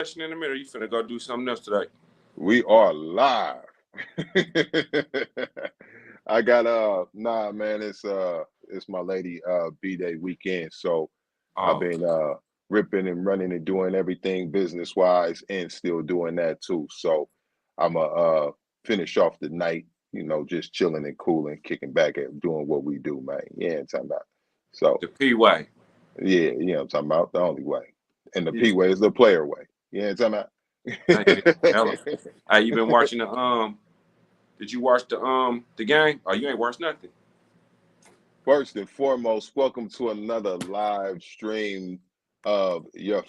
In the middle, you finna go do something else today. We are live. I got nah man, it's my lady B-Day weekend. So I've Oh, been ripping and running and doing everything business wise and still doing that too. So I'm finish off the night, just chilling and cooling, kicking back at doing what we do, man. Yeah, I'm talking about. So the P way. yeah, I'm talking about the only way. And the Yeah, P way is the player way. Yeah, I'm talking I ain't hella. about. Hey, you been watching the Did you watch the game? Oh, you ain't watched nothing. First and foremost, welcome to another live stream of your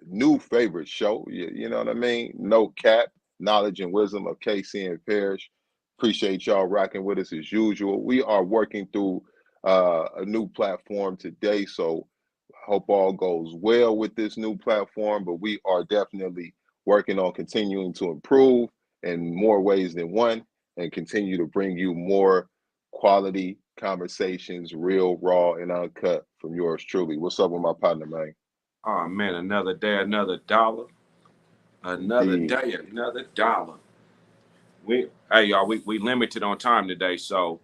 new favorite show. You know what I mean? No cap, knowledge and wisdom of KC and Parrish. Appreciate y'all rocking with us as usual. We are working through a new platform today, so hope all goes well with this new platform. But we are definitely working on continuing to improve in more ways than one, and continue to bring you more quality conversations, real, raw, and uncut from yours truly. What's up with my partner, man? Oh man, another day, another dollar. Another Indeed. day, another dollar. Hey y'all, we limited on time today, so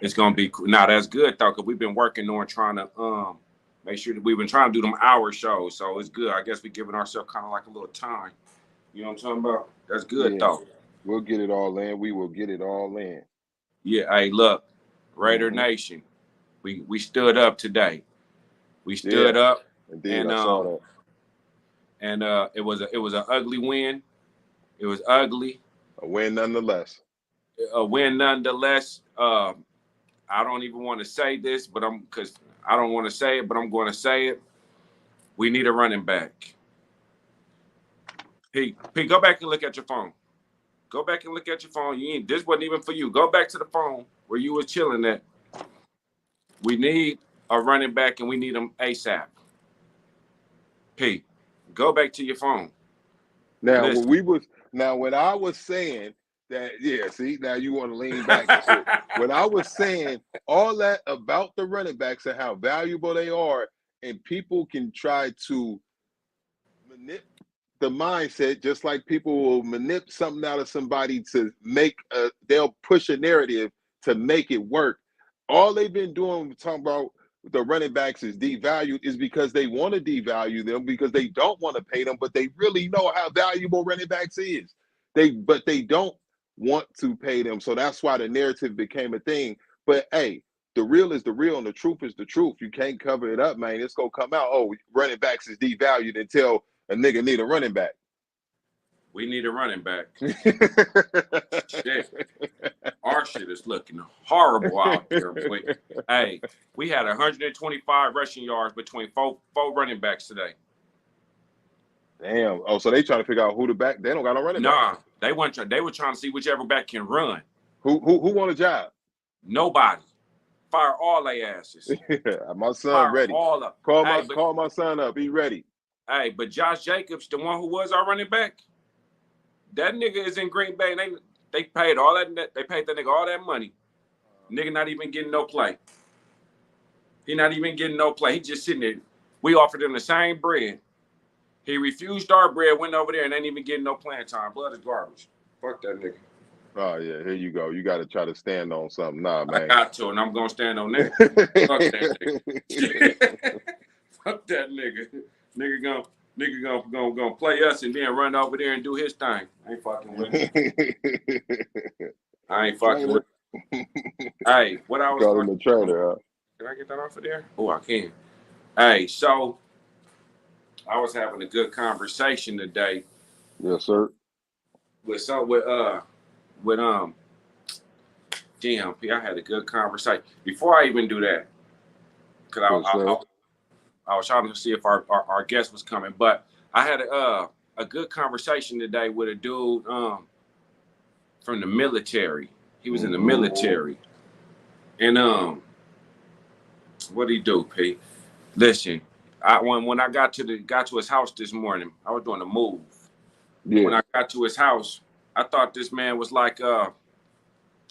it's gonna be now. That's good though, cause we've been working on trying to make sure that we've been trying to do them hour shows, so it's good. I guess we giving ourselves kind of like a little time. You know what I'm talking about? That's good Yeah, though. we'll get it all in. We will get it all in. Yeah. Hey, look, Raider Hmm. Nation, we stood up today. We Yeah, stood up, indeed. and I saw that. it was an ugly win. It was ugly. A win nonetheless. A win nonetheless. I don't even want to say this, but because I don't want to say it, but I'm going to say it. We need a running back. Pete, go back and look at your phone. Go back and look at your phone. You ain't, this wasn't even for you. Go back to the phone where you was chilling at. We need a running back, and we need them ASAP. Pete, go back to your phone. Now, Listen. when I was saying that, yeah, see, now you want to lean back and shit. When I was saying all that about the running backs and how valuable they are, and people can try to manipulate the mindset, just like people will manipulate something out of somebody to they'll push a narrative to make it work. All they've been doing talking about the running backs is devalued is because they want to devalue them because they don't want to pay them, but they really know how valuable running backs is. But they don't want to pay them. So that's why the narrative became a thing. But hey, the real is the real and the truth is the truth. You can't cover it up, man. It's gonna come out. Oh, running backs is devalued until a nigga need a running back. We need a running back. Shit. Our shit is looking horrible out there, boy. Hey, we had 125 rushing yards between four running backs today. Damn. Oh, so they trying to figure out who the back. They don't got no running back. Nah, they were trying to see whichever back can run. Who want a job? Nobody. Fire all their asses. My son Fire ready. all up. Call my son up. He ready. But Josh Jacobs, the one who was our running back, that nigga is in Green Bay. And they paid all that. They paid that nigga all that money. Nigga not even getting no play. He not even getting no play. He just sitting there. We offered him the same bread. He refused our bread, went over there, and ain't even getting no playing time. Blood is garbage. Fuck that nigga. Oh yeah, here you go. You got to try to stand on something, nah, I man. got to, and I'm gonna stand on that. Fuck that nigga. Fuck that nigga. Nigga gonna play us and then run over there and do his thing. I ain't fucking with it. I ain't fucking with it. Hey, what I was Call going him a to trader, huh? can I get that off of there? Oh, I can. Hey, so I was having a good conversation today Yes, sir. with GMP. I had a good conversation. Before I even do that, because Yes, sir. I was trying to see if our guest was coming, but I had a good conversation today with a dude from the military. He was in the military, and what did he do, P? Listen, when I got to his house this morning, I was doing a move. Yeah. When I got to his house, I thought this man was like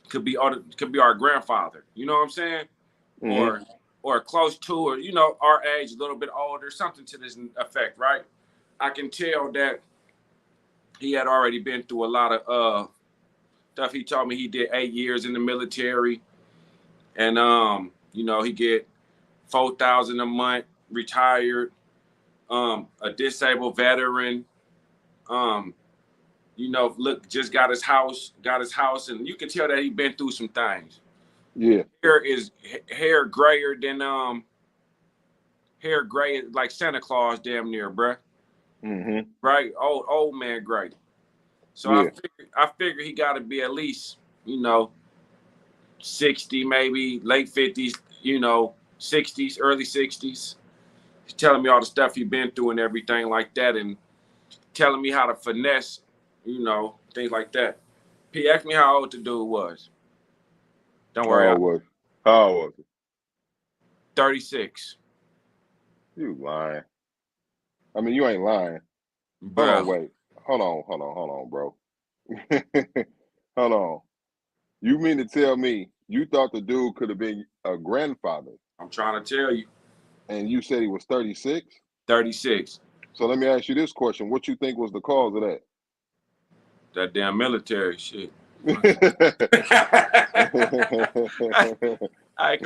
could be our grandfather. You know what I'm saying? Mm-hmm. Or close to, or our age, a little bit older, something to this effect, right? I can tell that he had already been through a lot of stuff. He told me he did 8 years in the military, and you know, he get $4,000 a month, retired, a disabled veteran, you know, look, just got his house, and you can tell that he been through some things. Yeah. Hair grayer than hair gray like Santa Claus damn near, bruh. Mm-hmm. Right? Old man gray. So Yeah. I figure he gotta be at least, you know, 60, maybe late 50s, you know, 60s, early 60s. He's telling me all the stuff he's been through and everything like that, and telling me how to finesse, you know, things like that. P, asked me how old the dude was. Don't worry, How old was he? 36. You lying. I mean, you ain't lying. Hold on, Bruh. wait. Hold on, bro. Hold on. You mean to tell me you thought the dude could have been a grandfather I'm trying to tell you. and you said he was 36? 36. So let me ask you this question. What you think was the cause of that? That damn military shit. Because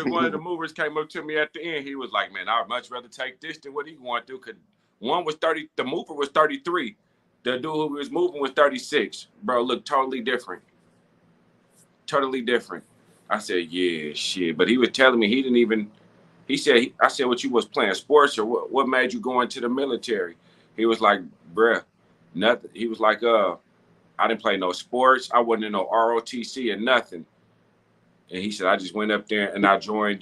one of the movers came up to me at the end. He was like, man, I'd much rather take this than what he going through. Because one was 30, the mover was 33. The dude who was moving was 36. Bro, looked totally different. Totally different. I said, yeah, shit. But he was telling me he didn't even, I said, what, you was playing sports or what made you go into the military? He was like, bruh, nothing. He was like, I didn't play no sports. I wasn't in no ROTC or nothing. And he said, I just went up there and I joined.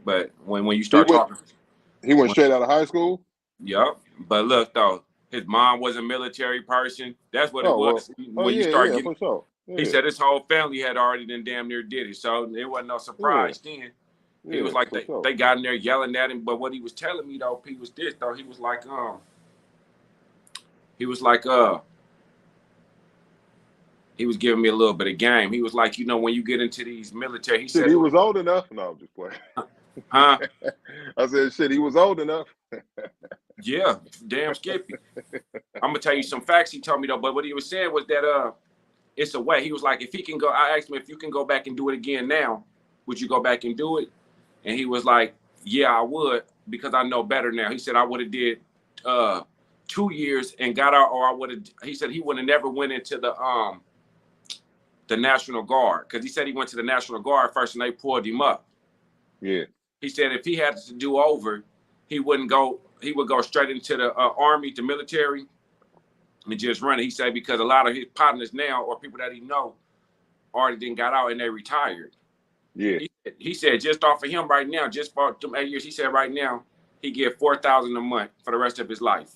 But when you he start went talking, he went straight out of high school? yep. But look though, his mom was a military person. That's what it Oh well. was. Oh When you yeah, start yeah, getting, for sure. he Yeah. said his whole family had already done damn near did it, so it wasn't no Yeah. surprise then. He was Yeah, like for sure. they got in there yelling at him. But what he was telling me though, P, was this though. He was like he was giving me a little bit of game. He was like, you know, when you get into these military, he Shit, said, he was old enough. No, I'm just playing. huh? I said, shit, he was old enough. Yeah, damn Skippy. I'm gonna tell you some facts he told me though. But what he was saying was that it's a way. He was like, if he can go, I asked him if you can go back and do it again now, would you go back and do it? And he was like, yeah, I would, because I know better now. He said I would have did 2 years and got out, or I would have. He said he would have never went into the National Guard, because he said he went to the National Guard first and they pulled him up. Yeah. He said if he had to do over, he wouldn't go. He would go straight into the Army, the military, and just run it. He said because a lot of his partners now, or people that he know, already didn't got out and they retired. Yeah. He said just off of him right now, just for them 8 years, he said right now he get $4,000 a month for the rest of his life.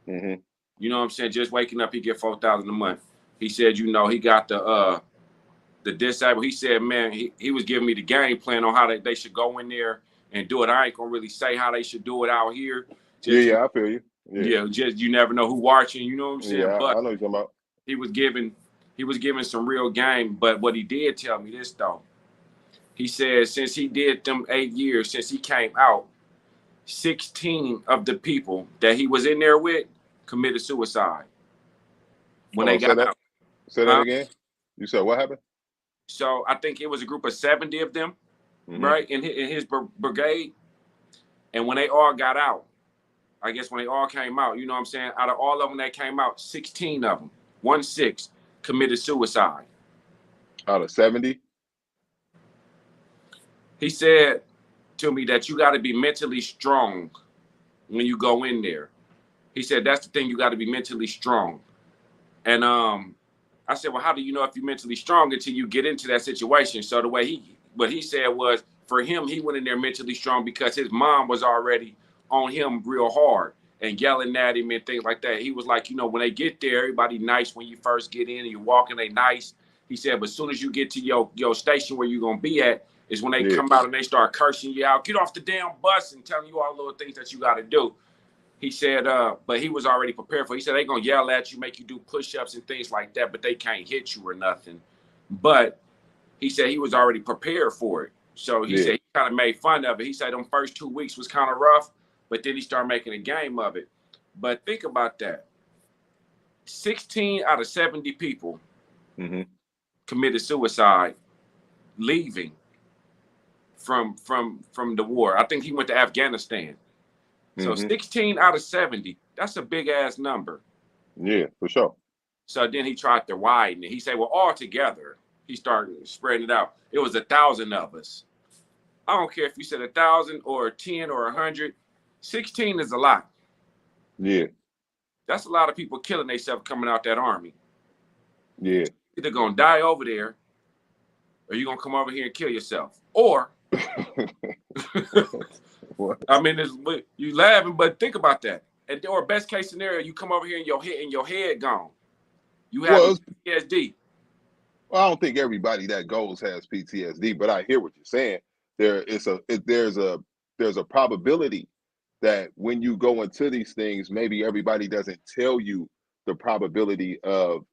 Mm-hmm. You know what I'm saying? Just waking up, he get $4,000 a month. He said, you know, he got the disabled. He said, man, he was giving me the game plan on how they should go in there and do it. I ain't gonna really say how they should do it out here. Just Yeah, I feel you. Yeah. just you never know who watching. You know what I'm saying? Yeah, But I know you're talking about. he was giving some real game. But what he did tell me this though, he said since he did them 8 years since he came out, 16 of the people that he was in there with committed suicide when Hold they on, say got that. out. Say that Huh? again. You said what happened? So I think it was a group of 70 of them, Mm-hmm. right, in his brigade. And when they all got out, I guess when they all came out, you know what I'm saying? Out of all of them that came out, 16 of them, 1-6, committed suicide. Out of 70? He said to me that you got to be mentally strong when you go in there. He said that's the thing, you got to be mentally strong. And I said, well, how do you know if you're mentally strong until you get into that situation? So the way what he said was, for him, he went in there mentally strong because his mom was already on him real hard and yelling at him and things like that. He was like, you know, when they get there, everybody nice when you first get in and you walk in, they nice. He said, but as soon as you get to your station where you're going to be at is when they Yeah. come out and they start cursing you out. Get off the damn bus and telling you all the little things that you got to do. He said, but he was already prepared for it. He said, they're going to yell at you, make you do push-ups and things like that, but they can't hit you or nothing. But he said he was already prepared for it. So he said he kind of made fun of it. He said them first 2 weeks was kind of rough, but then he started making a game of it. But think about that. 16 out of 70 people committed suicide leaving from the war. I think he went to Afghanistan. So 16 out of 70, that's a big ass number. Yeah, for sure. So then he tried to widen it. He said, well, all together, he started spreading it out. It was 1,000 of us. I don't care if you said 1,000 or 10 or 100. 16 is a lot. Yeah. That's a lot of people killing themselves coming out that army. Yeah. Either gonna die over there, or you're gonna come over here and kill yourself. Or I mean, you laughing, but think about that. Or best case scenario, you come over here and your head gone. You have PTSD. Well, I don't think everybody that goes has PTSD, but I hear what you're saying. There's a probability that when you go into these things, maybe everybody doesn't tell you the probability of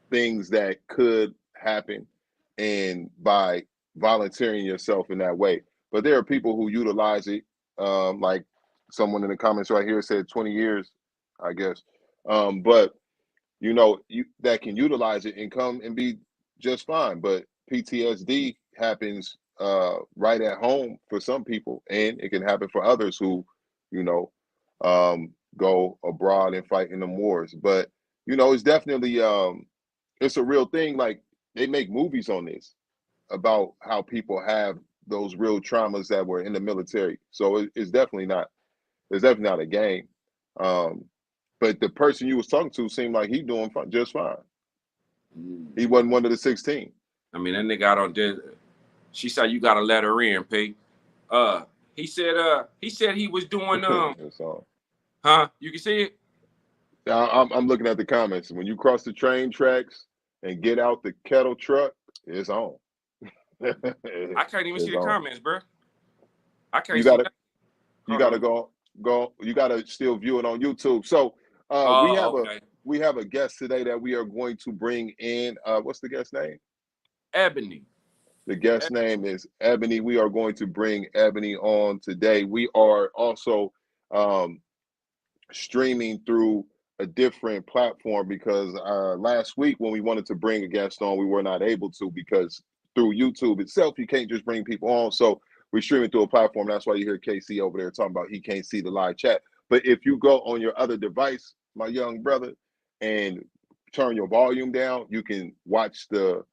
things that could happen, and by volunteering yourself in that way. But there are people who utilize it, like someone in the comments right here said 20 years, I guess. But you know, that can utilize it and come and be just fine. But PTSD happens right at home for some people, and it can happen for others who, you know, go abroad and fight in the wars. But you know, it's definitely it's a real thing. Like, they make movies on this about how people have those real traumas that were in the military. So it's definitely not a game. But the person you was talking to seemed like he doing just fine. He wasn't one of the 16. I mean, that nigga out on this. She said you gotta let her in, P. He said he was doing huh? You can see it. I'm looking at the comments. When you cross the train tracks and get out the kettle truck, it's on. I can't even see the comments, bro. I can't. You gotta go. You gotta still view it on YouTube. So we have a guest today that we are going to bring in. What's the guest name? Ebony. The guest name is Ebony. We are going to bring Ebony on today. We are also streaming through a different platform because last week when we wanted to bring a guest on, we were not able to, because through YouTube itself, you can't just bring people on. So we're streaming through a platform. That's why you hear KC over there talking about he can't see the live chat. But if you go on your other device, my young brother, and turn your volume down, you can watch the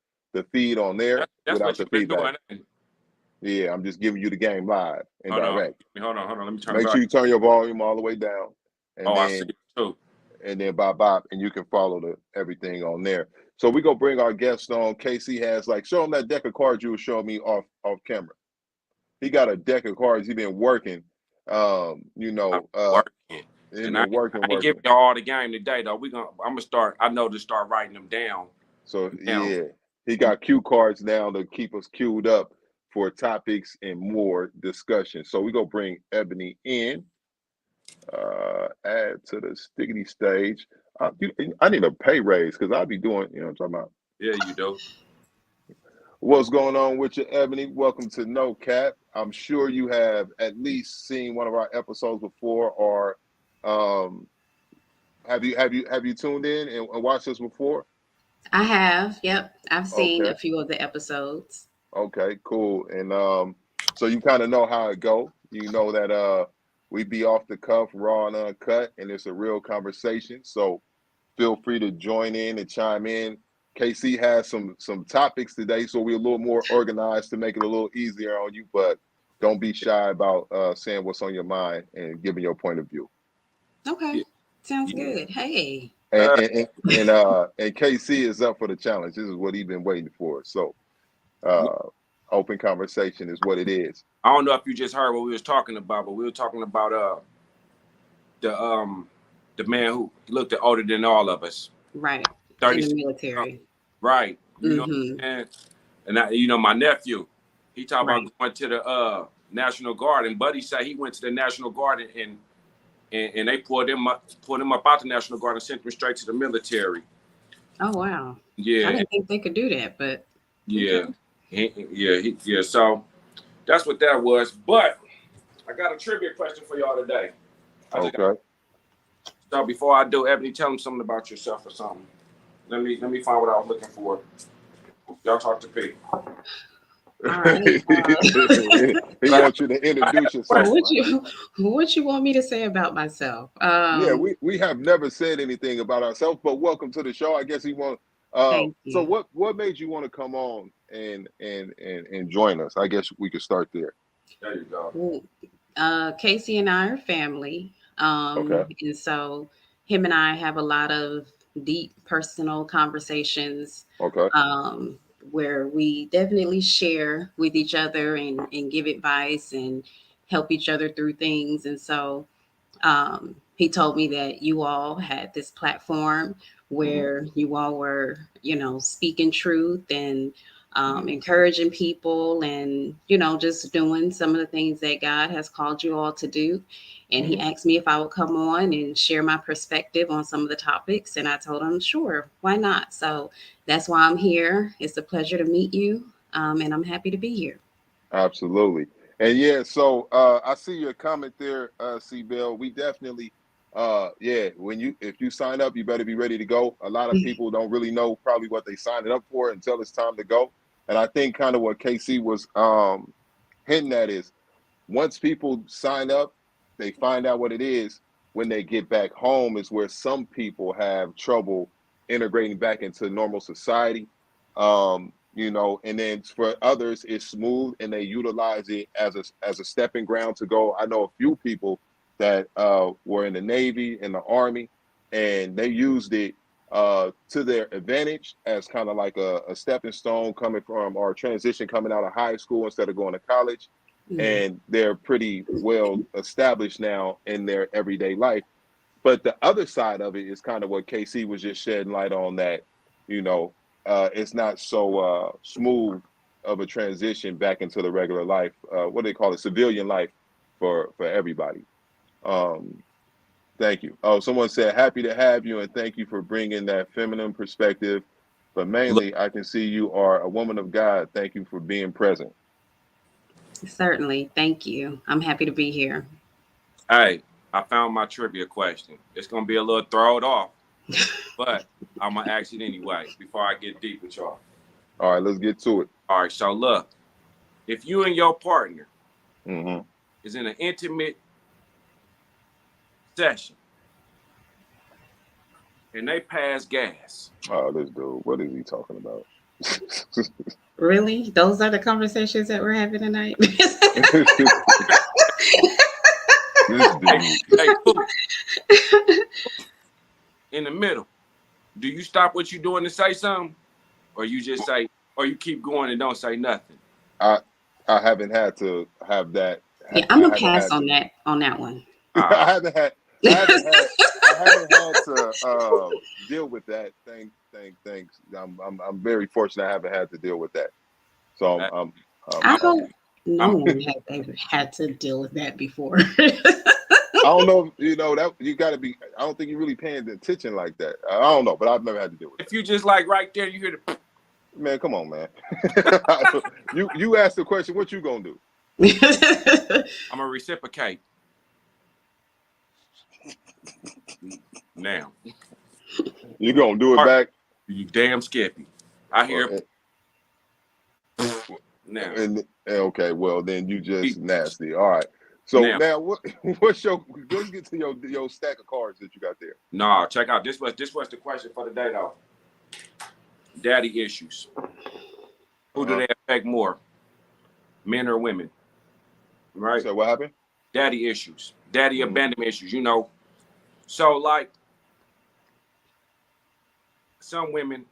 feed on there without the feedback. Yeah, I'm just giving you the game live and direct. Hold on. Let me turn. Make sure you turn your volume all the way down. And I see it too. And then bop, and you can follow everything on there. So we go bring our guest on. KC has, like, show him that deck of cards you were showing me off camera. He got a deck of cards. He been working. Working. And I give you all the game today though. I'm gonna start. I know to start writing them down. So yeah, he got cue cards now to keep us queued up for topics and more discussion. So we go bring Ebony in. Add to the stickity stage. I need a pay raise because I'll be doing, you know what I'm talking about. Yeah, you do. What's going on with you, Ebony? Welcome to No Cap. I'm sure you have at least seen one of our episodes before, or have you tuned in and watched us before? I have. Yep, I've seen a few of the episodes. Okay, cool. And so you kind of know how it go. You know that we be off the cuff, raw and uncut, and it's a real conversation. So feel free to join in and chime in. KC has some topics today, so we're a little more organized to make it a little easier on you, but don't be shy about saying what's on your mind and giving your point of view. Okay, sounds good. Hey. And KC is up for the challenge. This is what he's been waiting for. So open conversation is what it is. I don't know if you just heard what we was talking about, but we were talking about the man who looked older than all of us. Right. 30 in the military. Right. You know, and my nephew, he talked about going to the National Guard, and Buddy said he went to the National Guard and they pulled him up out the National Guard and sent him straight to the military. Oh wow. Yeah. I didn't think they could do that, but yeah. Okay. So that's what that was. But I got a trivia question for y'all today. So before I do, Ebony, tell them something about yourself or something. Let me find what I was looking for. Y'all talk to P. All right. He wants you to introduce yourself. What you want me to say about myself? Yeah, we have never said anything about ourselves, but welcome to the show. I guess he want. Thank So you. what made you want to come on and join us? I guess we could start there. There you go. Well, Casey and I are family, Okay. and so him and I have a lot of deep personal conversations, Okay. um, where we definitely share with each other and give advice and help each other through things. And so he told me that you all had this platform Mm-hmm. where you all were, speaking truth and Mm-hmm. encouraging people and, just doing some of the things that God has called you all to do. And he Mm-hmm. asked me if I would come on and share my perspective on some of the topics. And I told him, sure, why not? So that's why I'm here. It's a pleasure to meet you. And I'm happy to be here. Absolutely. And yeah, so I see your comment there, C Bill. We definitely yeah, if you sign up, you better be ready to go. A lot of people don't really know probably what they signed up for until it's time to go. And I think kind of what KC was hinting at is once people sign up, they find out what it is. When they get back home is where some people have trouble integrating back into normal society. And then for others, it's smooth and they utilize it as a stepping ground to go. I know a few people that were in the Navy, in the Army, and they used it to their advantage as kind of like a stepping stone coming from or transition coming out of high school instead of going to college, Mm. and they're pretty well established now in their everyday life. But the other side of it is kind of what KC was just shedding light on, that, it's not so smooth of a transition back into the regular life. What do they call it? Civilian life for everybody. Um, Thank you. Oh, someone said, happy to have you and thank you for bringing that feminine perspective. But Look, mainly, I can see you are a woman of God. Thank you for being present. Certainly. Thank you. I'm happy to be here. hey, I found my trivia question. It's gonna be a little thrown off, but I'm gonna ask it anyway before I get deep with y'all. All right, let's get to it. All right, so look, if you and your partner Mm-hmm. is in an intimate session and they pass gas, Oh, this dude, what is he talking about? Really? Those are the conversations that we're having tonight? This hey, dude. hey, Pooh, in the middle, do you stop what you're doing to say something, or you just say, or you keep going and don't say nothing? I I haven't had to have that. Yeah, I'm I gonna haven't pass had on to. that one. Uh, I haven't had. I haven't had. I haven't had to deal with that. Thanks. I'm very fortunate. I haven't had to deal with that. So I, I I'm, hope no I'm, one has ever had to deal with that before. I don't know. That you got to be. I don't think you're really paying attention like that. I don't know, but I've never had to deal with if that. you just like right there, you hear the. Man, come on, man. You asked the question. What you gonna do? I'm gonna reciprocate now. You gonna do it Or, back? you damn Skippy. I hear Or, now. and okay, well then you just He- nasty. All right. So Now, now what's your? Let's get to your stack of cards that you got there. no, check out. This was the question for the day though. Daddy issues. Who do Uh-huh. they affect more, men or women? You Right? said what happened? Daddy issues, daddy Mm-hmm. abandonment issues. So like some women.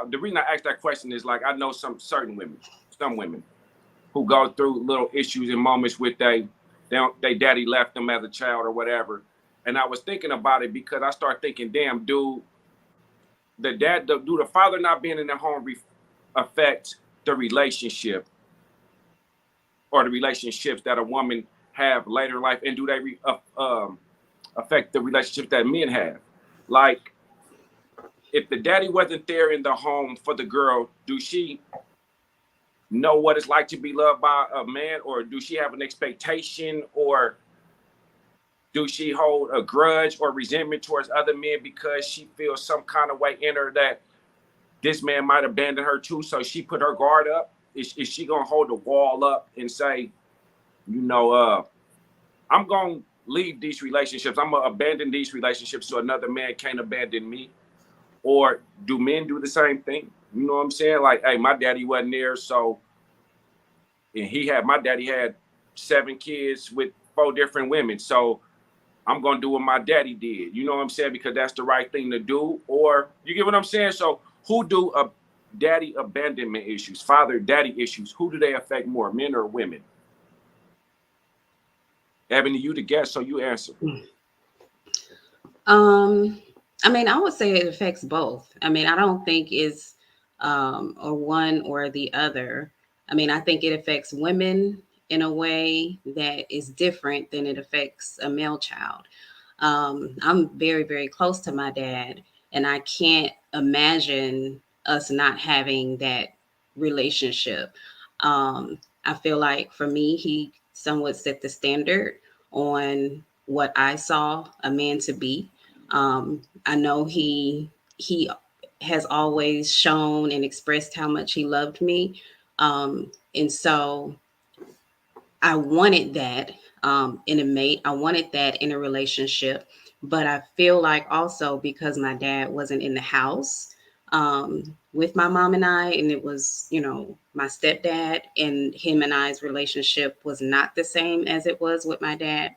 The reason I asked that question is like I know some women who go through little issues and moments with they daddy left them as a child or whatever. And I was thinking about it because I start thinking, damn, dude, do the father not being in the home affect the relationship or the relationships that a woman have later in life, and do they affect the relationships that men have? Like, if the daddy wasn't there in the home for the girl, do she know what it's like to be loved by a man, or do she have an expectation, or Do she hold a grudge or resentment towards other men because she feels some kind of way in her that this man might abandon her too? So she put her guard up. Is she gonna hold the wall up and say, you know, I'm gonna leave these relationships. I'm gonna abandon these relationships so another man can't abandon me? Or do men do the same thing? You know what I'm saying? Like, hey, my daddy wasn't there, so and my daddy had 7 kids with 4 different women. So I'm gonna do what my daddy did. You know what I'm saying? Because that's the right thing to do. Or you get what I'm saying? So who do daddy abandonment issues, father daddy issues? Who do they affect more, men or women? Ebony, you the guest, so you answer. I mean, I would say it affects both. I mean, I don't think it's or one or the other. I mean, I think it affects women in a way that is different than it affects a male child. I'm very, very close to my dad, and I can't imagine us not having that relationship. I feel like for me, he somewhat set the standard on what I saw a man to be. I know he has always shown and expressed how much he loved me, and so I wanted that in a mate. I wanted that in a relationship, but I feel like also because my dad wasn't in the house with my mom and I, and it was, you know, my stepdad, and him and I's relationship was not the same as it was with my dad.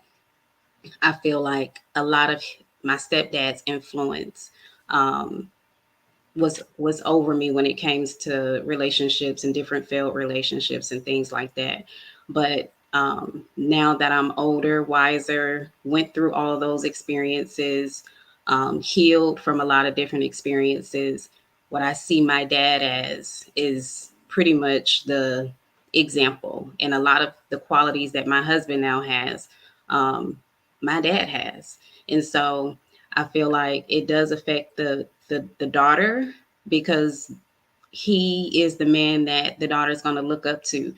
I feel like a lot of my stepdad's influence um, was over me when it came to relationships and different failed relationships and things like that. But now that I'm older, wiser, went through all those experiences, healed from a lot of different experiences, what I see my dad as is pretty much the example, and a lot of the qualities that my husband now has, um, my dad has. And so I feel like it does affect the daughter, because he is the man that the daughter's going to look up to.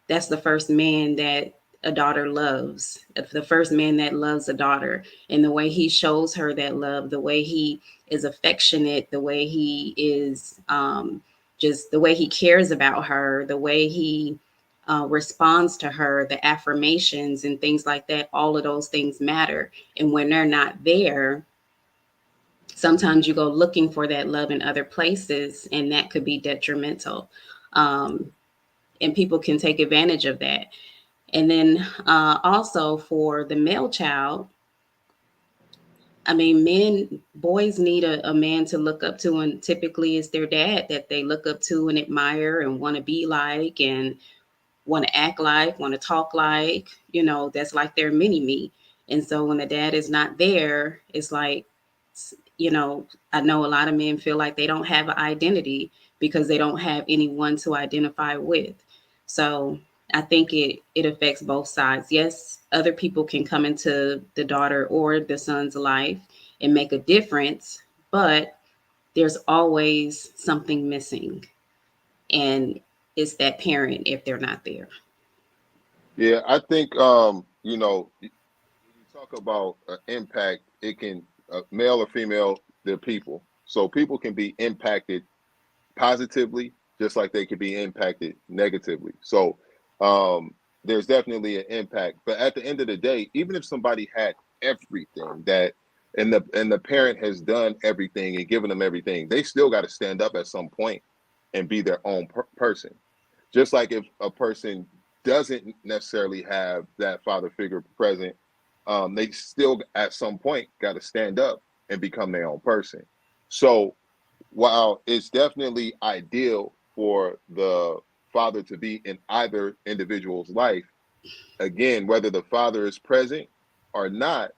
That's the first man that a daughter loves, the first man that loves a daughter, and the way he shows her that love, the way he is affectionate, the way he is just the way he cares about her, the way he responds to her, the affirmations and things like that. All of those things matter, and when they're not there, sometimes you go looking for that love in other places, and that could be detrimental. Um, and people can take advantage of that. And then also for the male child, I mean, boys need a man to look up to, and typically it's their dad that they look up to and admire and want to be like, and want to act like, want to talk like, you know, that's like their mini me. And so when the dad is not there, it's like, you know, I know a lot of men feel like they don't have an identity because they don't have anyone to identify with. So I think it affects both sides. Yes, other people can come into the daughter or the son's life and make a difference, but there's always something missing. And it's that parent if they're not there. Yeah, I think you know, when you talk about impact, it can male or female, they're people. So people can be impacted positively, just like they could be impacted negatively. So there's definitely an impact. But at the end of the day, even if somebody had everything that and the parent has done everything and given them everything, they still got to stand up at some point and be their own person. Just like if a person doesn't necessarily have that father figure present, they still at some point got to stand up and become their own person. So while it's definitely ideal for the father to be in either individual's life, again, whether the father is present or not,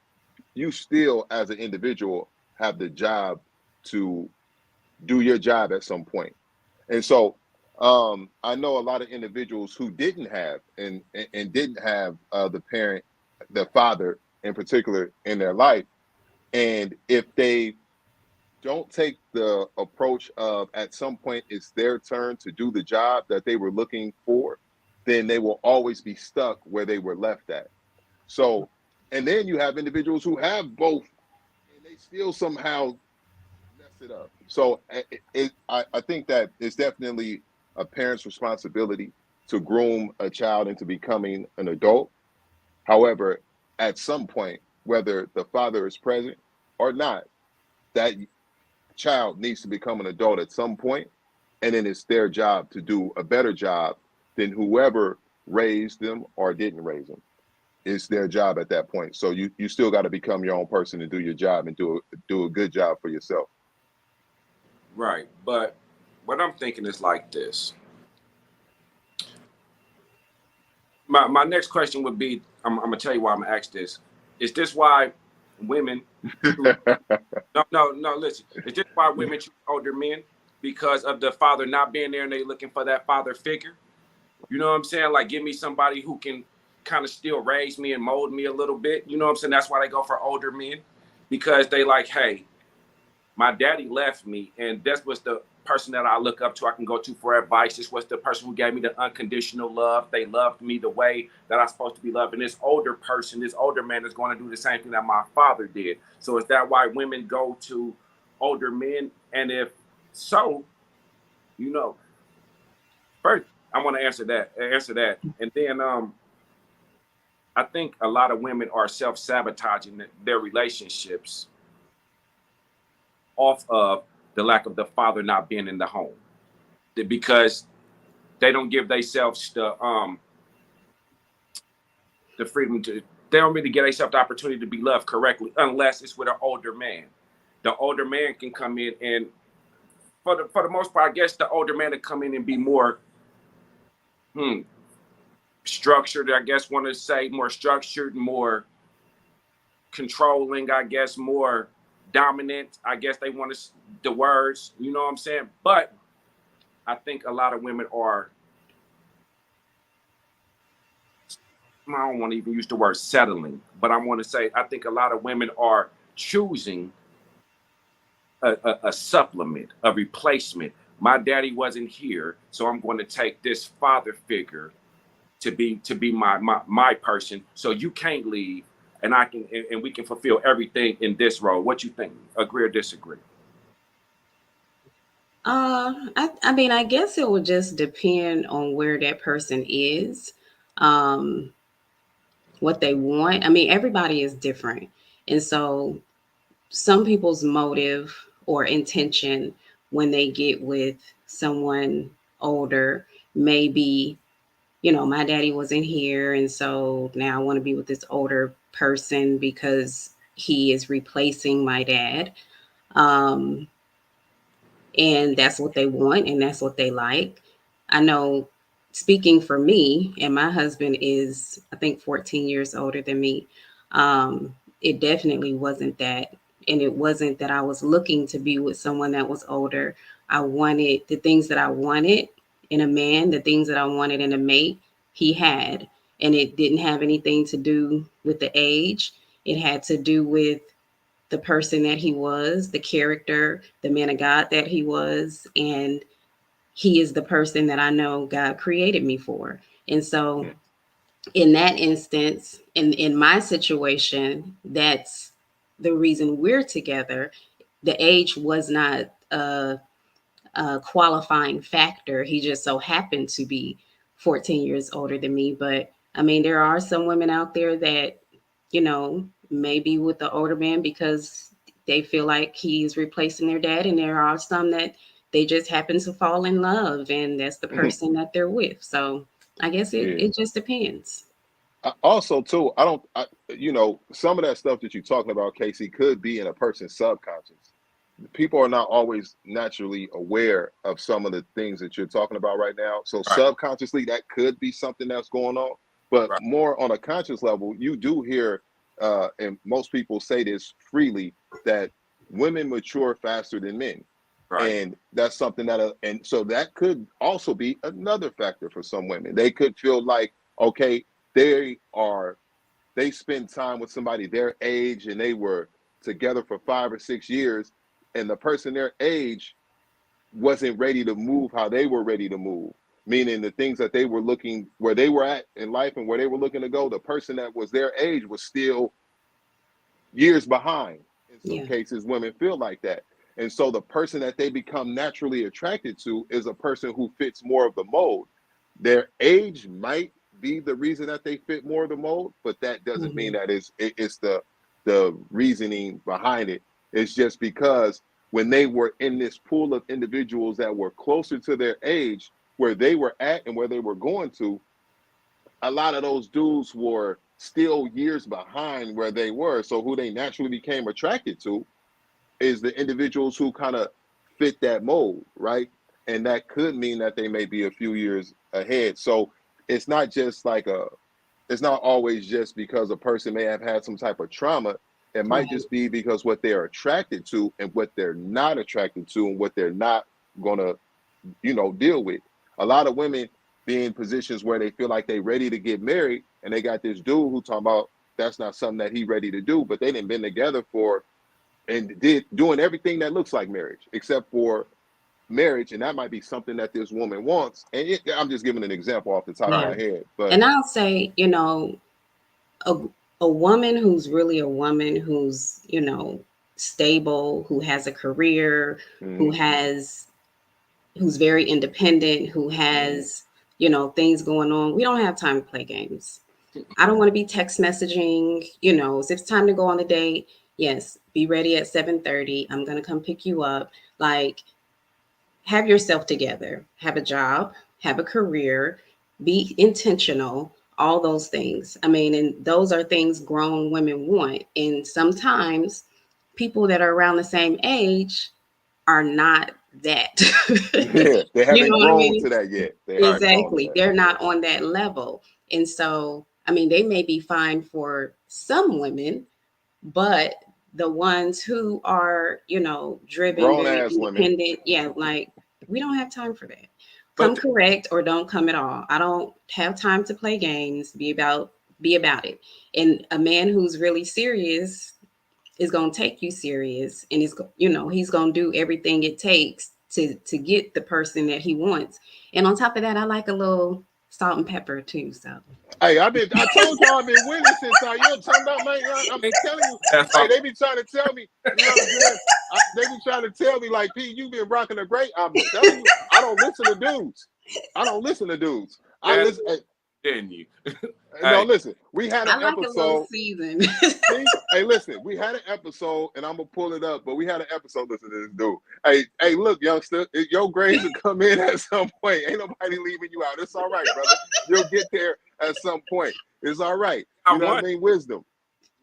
you still, as an individual, have the job to do your job at some point. And so I know a lot of individuals who didn't have and didn't have the parent, the father in particular in their life. And if they don't take the approach of at some point it's their turn to do the job that they were looking for, then they will always be stuck where they were left at. So And then you have individuals who have both, and they still somehow mess it up. So I think that it's definitely a parent's responsibility to groom a child into becoming an adult. However, at some point, whether the father is present or not, that child needs to become an adult at some point, and then it's their job to do a better job than whoever raised them or didn't raise them. It's their job at that point. So you still got to become your own person and do your job and do a good job for yourself. Right. But what I'm thinking is like this. My next question would be, I'm gonna tell you why I'm gonna ask this. Is this why women no, listen. Is this why women choose older men? Because of the father not being there and they looking for that father figure? You know what I'm saying? Like, give me somebody who can kind of still raise me and mold me a little bit. You know what I'm saying? That's why they go for older men. Because they like, hey, my daddy left me, and this was the person that I look up to, I can go to for advice. This was the person who gave me the unconditional love. They loved me the way that I'm supposed to be loved. And this older person, this older man is going to do the same thing that my father did. So is that why women go to older men? And if so, you know, first I want to answer that. And then I think a lot of women are self-sabotaging their relationships off of the lack of the father not being in the home, because they don't give themselves the freedom to, they don't really get themselves the opportunity to be loved correctly unless it's with an older man. The older man can come in and for the most part, I guess the older man to come in and be more structured, I guess want to say more structured, more controlling, I guess more dominant. I guess they want to the words, you know what I'm saying? But I think a lot of women are, I don't want to even use the word settling, but I want to say I think a lot of women are choosing a supplement, a replacement. My daddy wasn't here, so I'm going to take this father figure to be my person. So you can't leave, and I can and we can fulfill everything in this role. What you think? Agree or disagree? I mean, I guess it would just depend on where that person is, um, what they want. I mean, everybody is different. And so some people's motive or intention when they get with someone older may be, my daddy wasn't here. And so now I want to be with this older person because he is replacing my dad. Um, and that's what they want and that's what they like. I know, speaking for me, and my husband is, I think, 14 years older than me. It definitely wasn't that. And it wasn't that I was looking to be with someone that was older. I wanted the things that I wanted in a man, the things that I wanted in a mate, he had. And it didn't have anything to do with the age, it had to do with the person that he was, the character, the man of God that he was. And he is the person that I know God created me for. And so, in that instance, in my situation, that's the reason we're together. The age was not a qualifying factor. He just so happened to be 14 years older than me. But I mean, there are some women out there that, maybe with the older man because they feel like he's replacing their dad. And there are some that they just happen to fall in love and that's the person that they're with. So I guess Yeah. it just depends. Also, too, some of that stuff that you're talking about, Casey, could be in a person's subconscious. People are not always naturally aware of some of the things that you're talking about right now. So Right, subconsciously, that could be something that's going on. But right, more on a conscious level, you do hear, and most people say this freely, that women mature faster than men. right. And that's something and so that could also be another factor for some women. They could feel like, okay, they are they spend time with somebody their age and they were together for 5 or 6 years, and the person their age wasn't ready to move how they were ready to move. meaning the things that they were looking, where they were at in life and where they were looking to go, the person that was their age was still years behind. In some Yeah. cases, women feel like that. And so the person that they become naturally attracted to is a person who fits more of the mold. Their age might be the reason that they fit more of the mold, but that doesn't mean Hmm. that it's the reasoning behind it. It's just because when they were in this pool of individuals that were closer to their age, where they were at and where they were going to, a lot of those dudes were still years behind where they were. So who they naturally became attracted to is the individuals who kind of fit that mold, right? And that could mean that they may be a few years ahead. So it's not just like it's not always just because a person may have had some type of trauma. It might Right. just be because what they're attracted to and what they're not attracted to and what they're not gonna, deal with. A lot of women be in positions where they feel like they ready to get married, and they got this dude who talking about that's not something that he ready to do, but they didn't been together for and did doing everything that looks like marriage, except for marriage, and that might be something that this woman wants. And I'm just giving an example off the top of Yeah. my head, but And I'll say, a, a woman who's really a woman who's, stable, who has a career, who mhm, has who's very independent, who mhm. has, things going on. We don't have time to play games. I don't want to be text messaging, if it's time to go on a date, yes, be ready at 7:30. I'm going to come pick you up. Like, have yourself together, have a job, have a career, be intentional, all those things. I mean, and those are things grown women want. And sometimes people that are around the same age are not that. Yeah, they You haven't know what I grown mean? to that yet. They haven't grown to Exactly. that. They're Yeah. not on that level. And so, I mean, they may be fine for some women, but the ones who are, driven, Grown very ass women. independent, yeah, like we don't have time for that. Come But correct or don't come at all. I don't have time to play games. Be about it. And a man who's really serious is going to take you serious, and he's going to do everything it takes to get the person that he wants. And on top of that, I like a little salt and pepper too. So Hey, I told y'all I've been winning since you know what I'm talking about, man. I'm telling you, that's hey, all. they be trying to tell me, you know what I'm saying? They be trying to tell me, like, P, you been rocking a great. I'm telling you, I don't listen to dudes. I don't listen to dudes. I That's listen. Hey, in you. no, Hey, listen. We had an I like a little episode. season. See, hey, listen. We had an episode, and I'm gonna pull it up. But we had an episode. Listen to this dude. Hey, look, youngster, your grades will come in at some point. Ain't nobody leaving you out. It's all right, brother. You'll get there at some point. It's all right. I You know what won. I mean? Wisdom.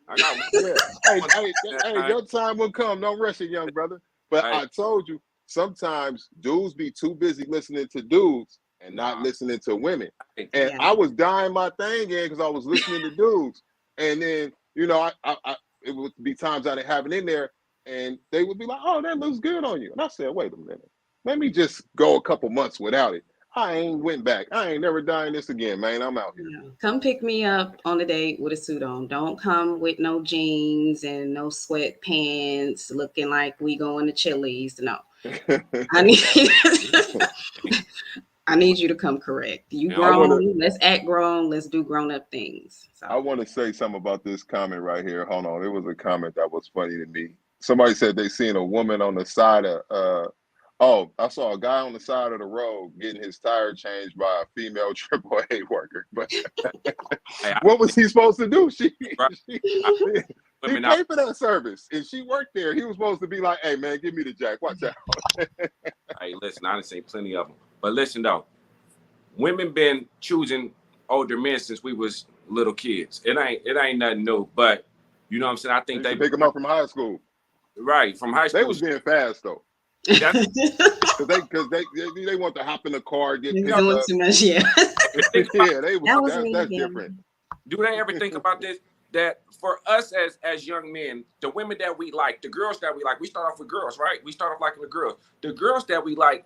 I got Yeah. Hey, one hey, that hey, time. your time will come. Don't rush it, young brother. But Hey, I told you, sometimes dudes be too busy listening to dudes and not nah, listening to women. hey, And Yeah. I was dying my thing in because I was listening to dudes. And then, it would be times I didn't have it in there, and they would be like, "Oh, that looks good on you." And I said, "Wait a minute, let me just go a couple months without it." I ain't went back. I ain't never dying this again, man. I'm out Yeah. Come pick me up on a date with a suit on. Don't come with no jeans and no sweatpants looking like we going to Chili's. No. here. I need I need you to come correct. You and I all, want to. grown, let's act grown, let's do grown up things. So I want to say something about this comment right here. Hold on. It was a comment that was funny to me. Somebody said they seen a woman on the side of I saw a guy on the side of the road getting his tire changed by a female AAA worker. But hey, what was he supposed to do? right, She I, he women out. paid for that service and she worked there. He was supposed to be like, "Hey man, give me the jack. Watch out." Hey, listen, I done seen plenty of them. But listen though, women been choosing older men since we was little kids. It ain't nothing new. But you know what I'm saying? I They think used they to pick him up from high school. right from high They school. was being fast though. That's Because they want to hop in the car, get you're picked doing up. too much, yeah. think about Yeah, That was me that's again. different. do they ever think about this? That for us as young men, the women that we like, the girls that we like, we start off with girls, right? We start off liking the girls. The girls that we like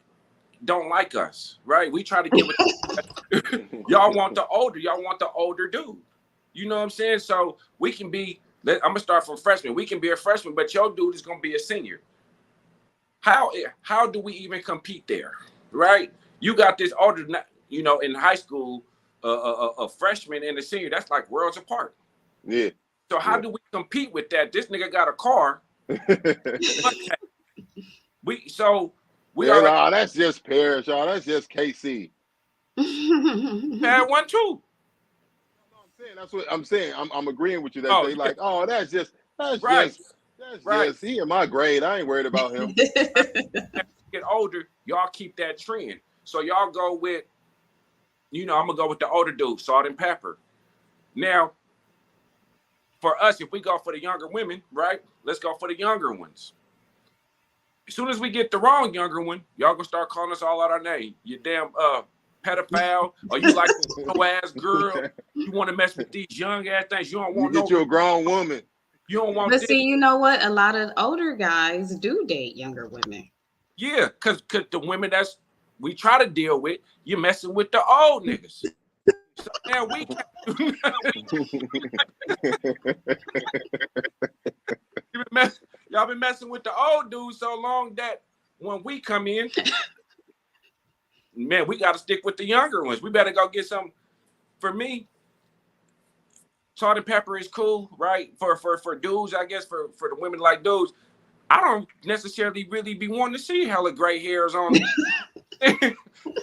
don't like us, right? We try to get with y'all want the older dude. You know what I'm saying? So we can be, I'm gonna start from freshman. We can be a freshman, but your dude is gonna be a senior. How do we even compete there? Right? You got this older you know, in high school, a freshman and a senior, that's like worlds apart. Yeah. So how do we compete with that? This nigga got a car. we Yeah, already nah, that's just Paris, y'all. That's just KC. had one too. That's what I'm saying. I'm agreeing with you that Oh, they yeah. like, oh, that's just Right. he in my grade. I ain't worried about him. As you get older, y'all keep that trend. So y'all go with, you know, I'm gonna go with the older dude, salt and pepper. Now, for us, if we go for the younger women, right? Let's go for the younger ones. As soon as we get the wrong younger one, y'all gonna start calling us all out our name. You damn pedophile, or you like no ass girl. You want to mess with these young ass things. You don't You want get no. you a grown woman. You don't want But this. see, you know what? A lot of older guys do date younger women. Yeah, cause the women that's we try to deal with, you're messing with the old niggas. So now we can't do nothing. Y'all been messing with the old dudes so long that when we come in, man, we got to stick with the younger ones. We better go get some. For me, salt and pepper is cool, right? For dudes, I guess for the women like dudes, I don't necessarily really be wanting to see hella gray hairs on.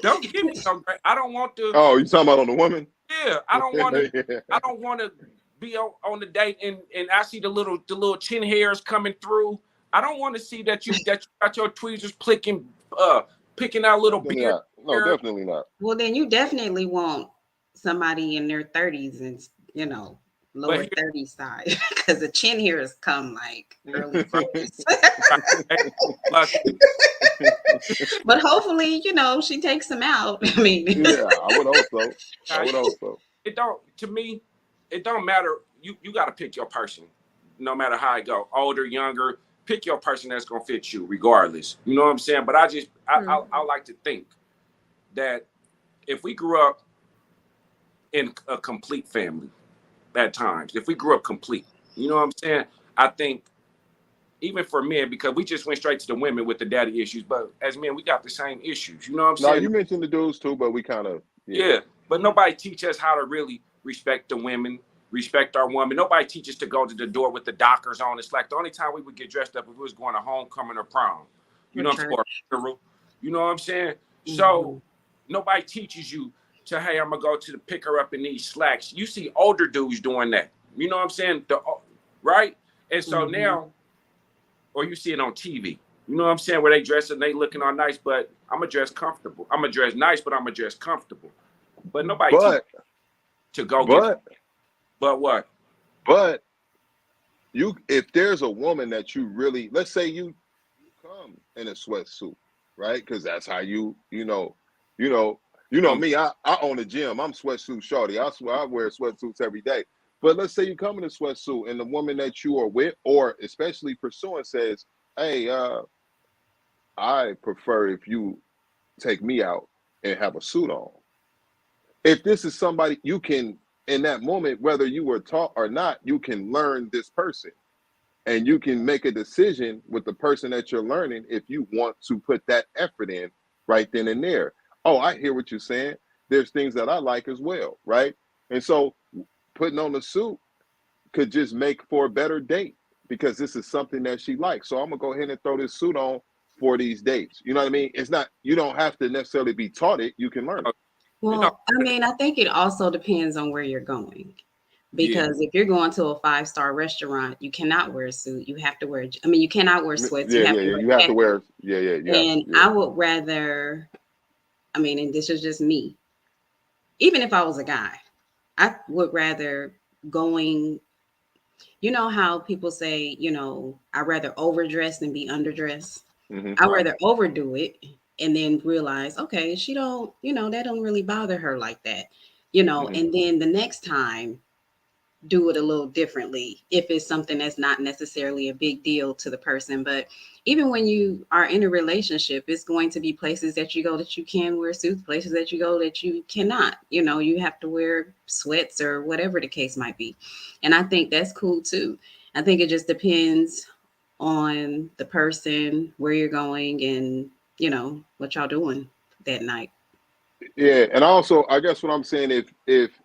Don't give me no gray. I don't want to. Oh, you talking about on the woman? Yeah, I don't want to. I don't want to be on the date and I see the little chin hairs coming through. I don't want to see that you got your tweezers picking out little Definitely beard not. No, hair. definitely not. Well, then you definitely want somebody in their 30s and, lower 30s side, because the chin hairs come like early 40s. But hopefully, she takes them out. I mean, yeah, I would hope so. I would hope so. It don't, to me, it don't matter. You got to pick your person, no matter how it go. Older, younger, pick your person that's gonna fit you, regardless. You know what I'm saying? But I like to think that if we grew up in a complete family, at times, if we grew up complete, you know what I'm saying? I think even for men, because we just went straight to the women with the daddy issues, but as men, we got the same issues. You know what I'm saying? No, you mentioned the dudes too, but we kind of yeah. But nobody teach us how to really respect the women, respect our woman. Nobody teaches to go to the door with the dockers on. It's like the only time we would get dressed up if we was going to homecoming or prom. You know what I'm saying? You know what I'm saying? Mm-hmm. So nobody teaches you to, hey, I'm gonna go to the pick her up in these slacks. You see older dudes doing that. You know what I'm saying? Right? And so now, or you see it on TV. You know what I'm saying? Where they dress and they looking all nice, but I'm gonna dress comfortable. I'm gonna dress nice, but I'm gonna dress comfortable. But nobody to go get. But what? But if there's a woman that you really, let's say you come in a sweatsuit, right? Because that's how you know me. I own a gym. I'm sweatsuit shorty. I swear I wear sweatsuits every day. But let's say you come in a sweatsuit and the woman that you are with, or especially pursuing, says, "Hey, I prefer if you take me out and have a suit on." If this is somebody you can, in that moment, whether you were taught or not, you can learn this person. And you can make a decision with the person that you're learning if you want to put that effort in right then and there. Oh, I hear what you're saying. There's things that I like as well, right? And so putting on the suit could just make for a better date because this is something that she likes. So I'm gonna go ahead and throw this suit on for these dates. You know what I mean? It's not, you don't have to necessarily be taught it. You can learn it. Well, I mean, I think it also depends on where you're going. Because if you're going to a 5-star restaurant, you cannot wear a suit. You have to wear, you cannot wear sweats. You have to wear. I would rather, and this is just me. Even if I was a guy, I would rather going, you know how people say, I'd rather overdress than be underdressed. I'd rather overdo it and then realize, okay, she don't, that don't really bother her like that, and then the next time do it a little differently if it's something that's not necessarily a big deal to the person. But even when you are in a relationship, it's going to be places that you go that you can wear suits, places that you go that you cannot. You have to wear sweats or whatever the case might be. And I think that's cool too. I think it just depends on the person, where you're going, and what y'all doing that night. Yeah, and also I guess what I'm saying, if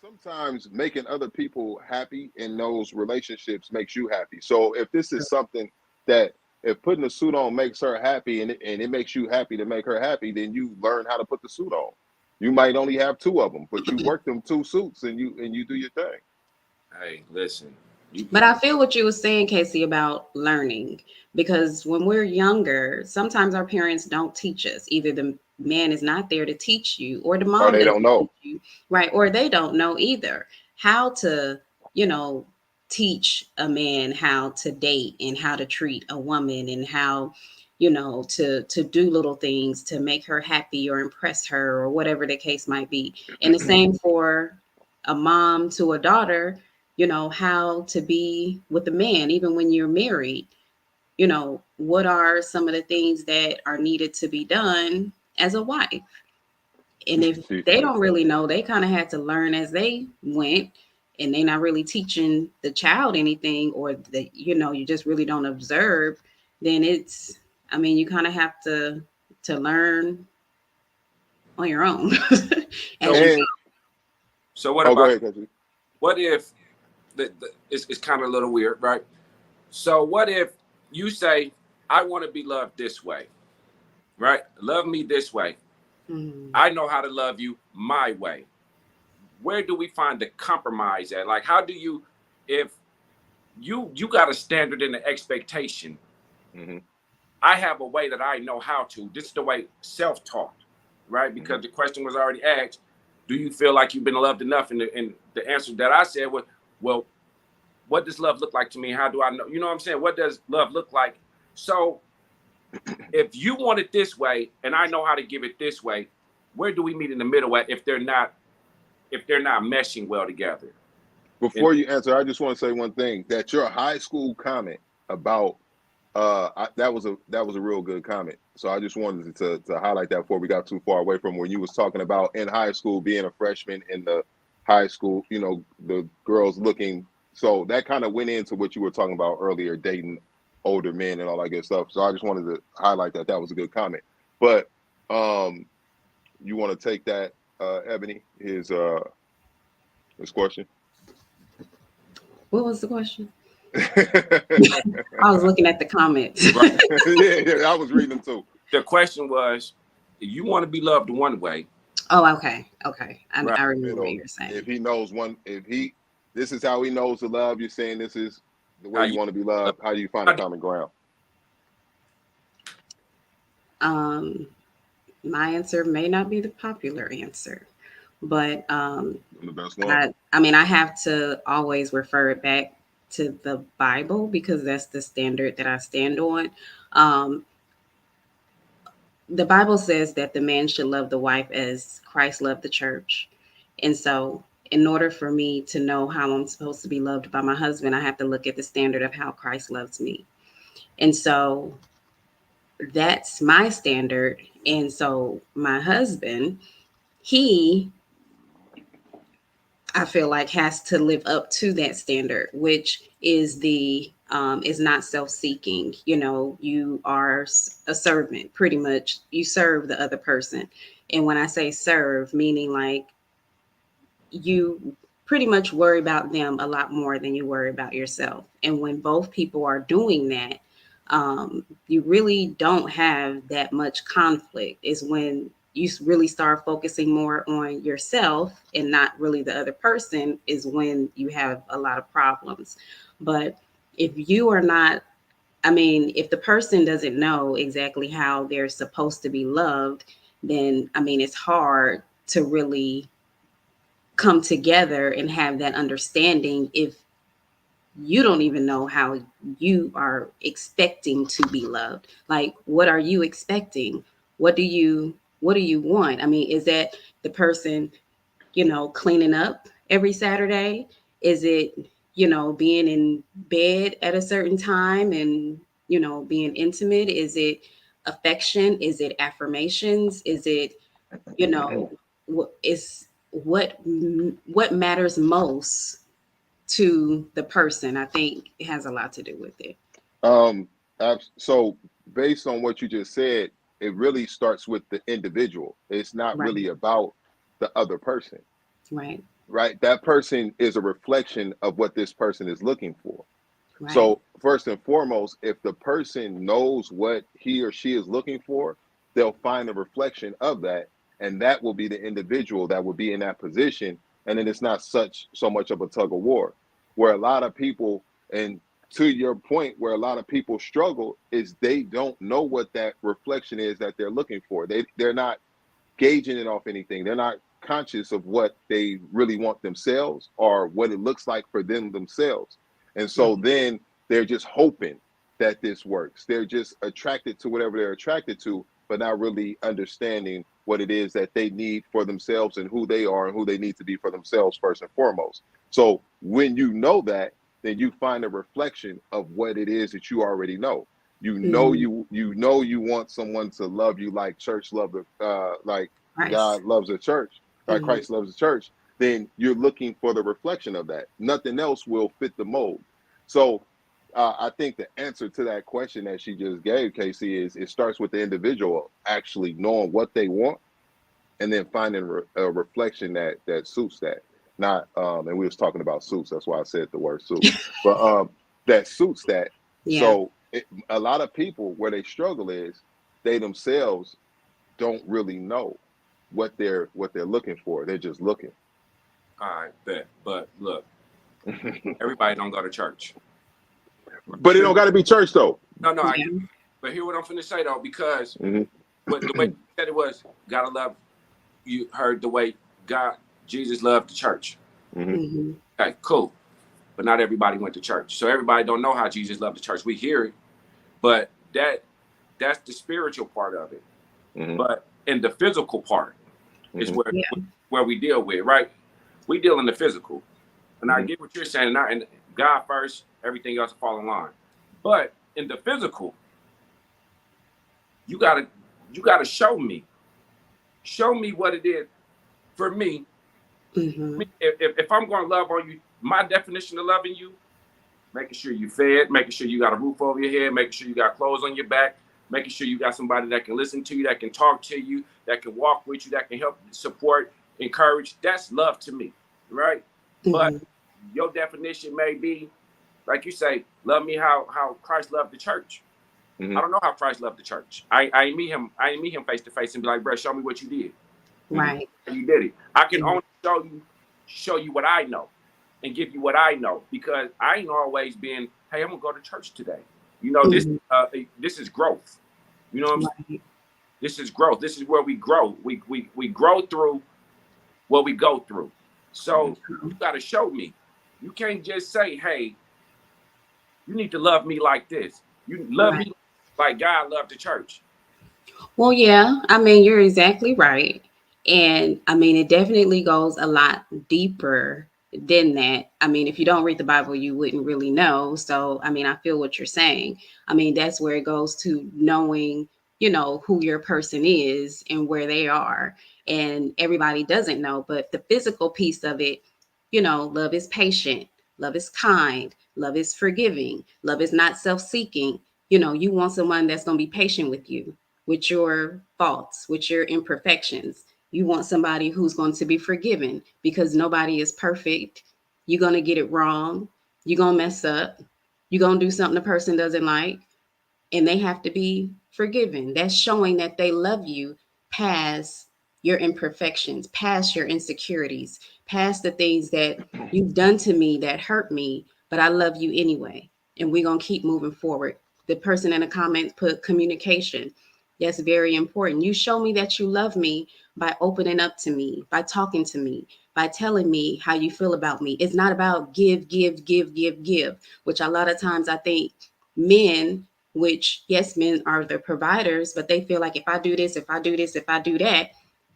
sometimes making other people happy in those relationships makes you happy. So if this is something that if putting a suit on makes her happy and it makes you happy to make her happy, then you learn how to put the suit on. You might only have two of them, but you work them two suits and you do your thing. Hey, listen. You But I feel what you were saying, Casey, about learning, because when we're younger, sometimes our parents don't teach us. Either the man is not there to teach you, or the Or mom they don't doesn't know. teach you, right? Or they don't know either how to, you know, teach a man how to date and how to treat a woman and how, to do little things to make her happy or impress her or whatever the case might be. And the same for a mom to a daughter, how to be with a man, even when you're married. What are some of the things that are needed to be done as a wife? And if they don't really know, they kind of had to learn as they went, and they're not really teaching the child anything, or that, you just really don't observe, then you kind of have to learn on your own as so you And so what oh, go about ahead, Country. what if it's kind of a little weird, right? So what if you say, I want to be loved this way, right? Love me this way. go. Mhm. I know how to love you my way. Where do we find the compromise at? Like, how do you, if you got a standard and an expectation, Hmm. I have a way that I know how to. This is the way self-taught, right? Hmm. Because the question was already asked, do you feel like you've been loved enough? And the answer that I said was, well, what does love look like to me? How do I know? You know what I'm saying? What does love look like? So if you want it this way and I know how to give it this way, where do we meet in the middle at if they're not meshing well together? And Before you answer, I just want to say one thing, that your high school comment about that was a real good comment. So I just wanted to highlight that before we got too far away from when you was talking about in high school being a freshman in the high school, the girls looking. So that kind of went into what you were talking about earlier, dating older men and all that good stuff. So I just wanted to highlight that that was a good comment. But you want to take that, Ebony, his question. What was the question? Yeah, I was looking at the comments. right, yeah, I was reading them too. the question was, you want to be loved one way, Oh, okay. Okay. right? I remember what Middle. you're saying. If he knows one, if he, this is how he knows to love. You're saying this is the How way you you want to be loved. How do you find a how do- common ground? Um, my answer may not be the popular answer, but I'm the best one. I have to always refer it back to the Bible because that's the standard that I stand on. Um, the Bible says that the man should love the wife as Christ loved the church. And so, in order for me to know how I'm supposed to be loved by my husband, I have to look at the standard of how Christ loves me. And so, that's my standard. And so, my husband, he, I feel like, has to live up to that standard, which is not self-seeking. You are a servant, pretty much. You serve the other person. And when I say serve, meaning like you pretty much worry about them a lot more than you worry about yourself. And when both people are doing that, you really don't have that much conflict. Is when you really start focusing more on yourself and not really the other person, is when you have a lot of problems. But if you are not, if the person doesn't know exactly how they're supposed to be loved, then it's hard to really come together and have that understanding if you don't even know how you are expecting to be loved. Like, what are you expecting? What do you want? Is that the person, cleaning up every Saturday? Is it, being in bed at a certain time and, being intimate? Is it affection? Is it affirmations? Is it, you know is what matters most to the person? I think it has a lot to do with it. Um, so based on what you just said, it really starts with the individual. It's not Right. really about the other person, Right. right? That person is a reflection of what this person is looking for. Right. So first and foremost, if the person knows what he or she is looking for, they'll find a reflection of that, and that will be the individual that will be in that position. And then it's not so much of a tug of war, where a lot of people, and to your point, where a lot of people struggle is they don't know what that reflection is that they're looking for. They're not gauging it off anything. They're not conscious of what they really want themselves or what it looks like for them themselves. And so Right. then they're just hoping that this works. They're just attracted to whatever they're attracted to, but not really understanding what it is that they need for themselves and who they are and who they need to be for themselves first and foremost. So when you know that, then you find a reflection of what it is that you already know. Mm-hmm. You want someone to love you like church love the like Christ. God loves the church, like Mm-hmm. Christ loves the church. Then you're looking for the reflection of that. Nothing else will fit the mold. So I think the answer to that question that she just gave, Casey, is it starts with the individual actually knowing what they want and then finding a reflection that suits that. Not and we was talking about suits, that's why I said the word suit, but that suits that. Yeah. So a lot of people where they struggle is they themselves don't really know what they're looking for. They're just looking. All right, bet. But look, everybody don't go to church. But it don't got to be church though. No, no, I Yeah. get it. But hear what I'm finna say though, because Hmm. what the way you said it was, gotta love. You heard the way God, Jesus loved the church. Hmm. Mm-hmm. Okay, cool. But not everybody went to church, so everybody don't know how Jesus loved the church. We hear it, but that's the spiritual part of it. Hmm. But in the physical part is Hmm. Yeah. where we deal with, right? We deal in the physical, and I Hmm. get what you're saying. And God first, everything else will fall in line. But in the physical, you gotta you gotta show me what it is for me. Mm-hmm. If I'm going to love on you, my definition of loving you, making sure you fed, making sure you got a roof over your head, making sure you got clothes on your back, making sure you got somebody that can listen to you, that can talk to you, that can walk with you, that can help support, encourage. That's love to me, right? But Mm-hmm. your definition may be, like you say, love me how Christ loved the church. Hmm. I don't know how Christ loved the church. I ain't meet him. I ain't meet him face to face and be like, bro, show me what you did. Hmm. Right. You did it. I can Mm-hmm. only show you what I know and give you what I know because I ain't always been, hey, I'm gonna go to church today. You know, Mm-hmm. this is growth. You know what I'm saying? Right. This is growth. This is where we grow. We grow through what we go through. Very So you true. gotta show me. You can't just say, hey, you need to love me like this. You love Right. me like God loved the church. Well, yeah, I mean, you're exactly right. And I mean, it definitely goes a lot deeper than that. I mean, if you don't read the Bible, you wouldn't really know. So, I mean, I feel what you're saying. I mean, that's where it goes to knowing, who your person is and where they are. And everybody doesn't know, but the physical piece of it, love is patient, love is kind, love is forgiving, love is not self seeking. You want someone that's going to be patient with your faults, with your imperfections. You want somebody who's going to be forgiven because nobody is perfect. You're going to get it wrong. You're going to mess up. You're going to do something the person doesn't like, and they have to be forgiven. That's showing that they love you past your imperfections, past your insecurities, past the things that you've done to me that hurt me, but I love you anyway. And we're going to keep moving forward. The person in the comments put communication. That's very important. You show me that you love me by opening up to me, by talking to me, by telling me how you feel about me. It's not about give, give, give, give, give, which a lot of times I think men, which yes, men are the providers, but they feel like if I do this, if I do this, if I do that,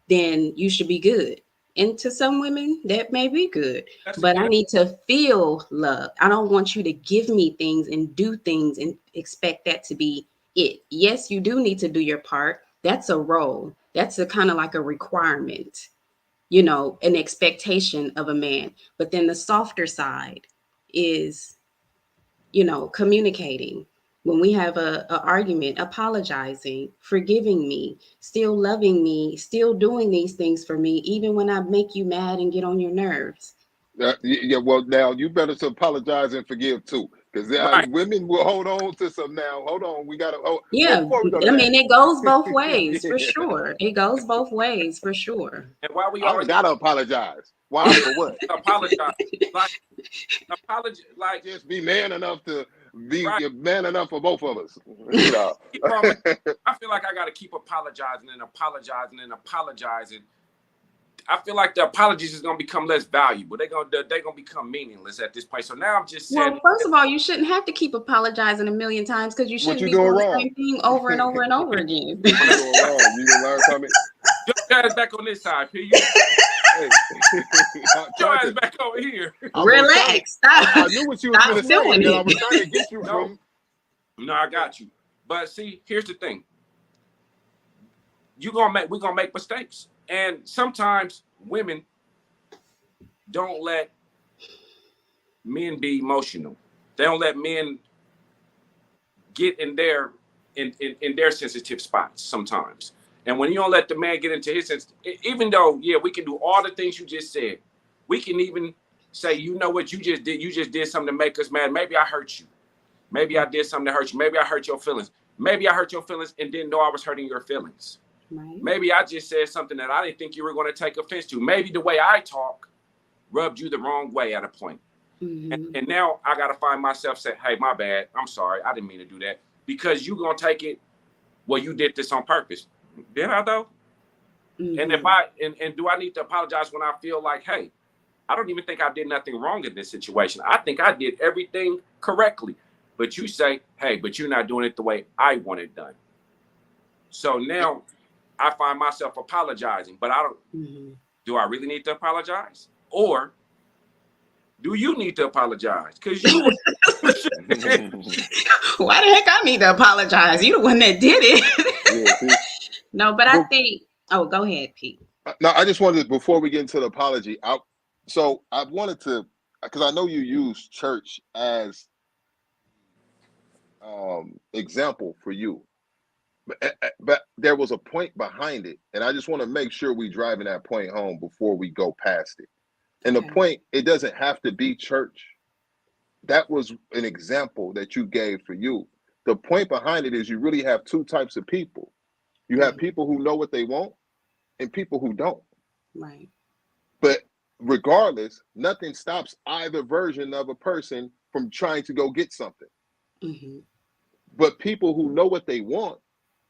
then you should be good. And to some women, that may be good, That's a but I gift. need to feel love. I don't want you to give me things and do things and expect that to be it. Yes, you do need to do your part. That's a role. That's a kind of like a requirement, an expectation of a man. But then the softer side is, communicating, when we have a argument, apologizing, forgiving me, still loving me, still doing these things for me, even when I make you mad and get on your nerves. Yeah, well, now you better to apologize and forgive too, because Right. women will hold on to some. Now, hold on, we gotta. Oh, well, Yeah, before we go to I mean, that, it goes both ways for yeah, sure. It goes both ways for sure. And why we I always gotta apologize. why Why? For what? we apologize? Like apology, like Just be man enough to be right. man enough for both of us. No. Keep on. I feel like I got to keep apologizing and apologizing and apologizing. I feel like the apologies is gonna become less valuable. They're gonna become meaningless at this point. So now I'm just saying, Well, first of all, you shouldn't have to keep apologizing a million times because you What shouldn't you be doing doing the wrong? same thing over and over and over again. What you doing wrong? You didn't learn from it. your ass back on this side, P. Hey, I Your tried ass to. back over here. I was trying to. Relax. Stop. I knew what you was Stop gonna say, doing and I was trying to it. get you No, from. no, I got you. But see, here's the thing. We're gonna make mistakes, and sometimes women don't let men be emotional. They don't let men get in their sensitive spots sometimes. And when you don't let the man get into his sense, even though yeah, we can do all the things you just said, we can even say, you know what you just did? You just did something to make us mad. Maybe I hurt you. Maybe I did something to hurt you. Maybe I hurt your feelings. Maybe I hurt your feelings and didn't know I was hurting your feelings. Right. Maybe I just said something that I didn't think you were going to take offense to. Maybe the way I talk rubbed you the wrong way at a point. Mm-hmm. And now I got to find myself saying, hey, my bad. I'm sorry. I didn't mean to do that. Because you're going to take it, well, you did this on purpose. Did I, though? And if Mm-hmm. and do I need to apologize when I feel like, hey, I don't even think I did nothing wrong in this situation. I think I did everything correctly. But you say, hey, but you're not doing it the way I want it done. So now I find myself apologizing, but I don't. Mm-hmm. Do I really need to apologize? Or do you need to apologize? Because you were. Why the heck I need to apologize? You the one that did it. Yeah, see. No, but I But think. Oh, go ahead, Pete. no, I just wanted before we get into the apology. So I wanted to, because I know you use church as example for you, but there was a point behind it, and I just want to make sure we driving that point home before we go past it. And the Okay. point, it doesn't have to be church. That was an example that you gave for you. The point behind it is you really have two types of people. You have Mm-hmm. people who know what they want and people who don't. Right. But regardless, nothing stops either version of a person from trying to go get something. Mm-hmm. But people who know what they want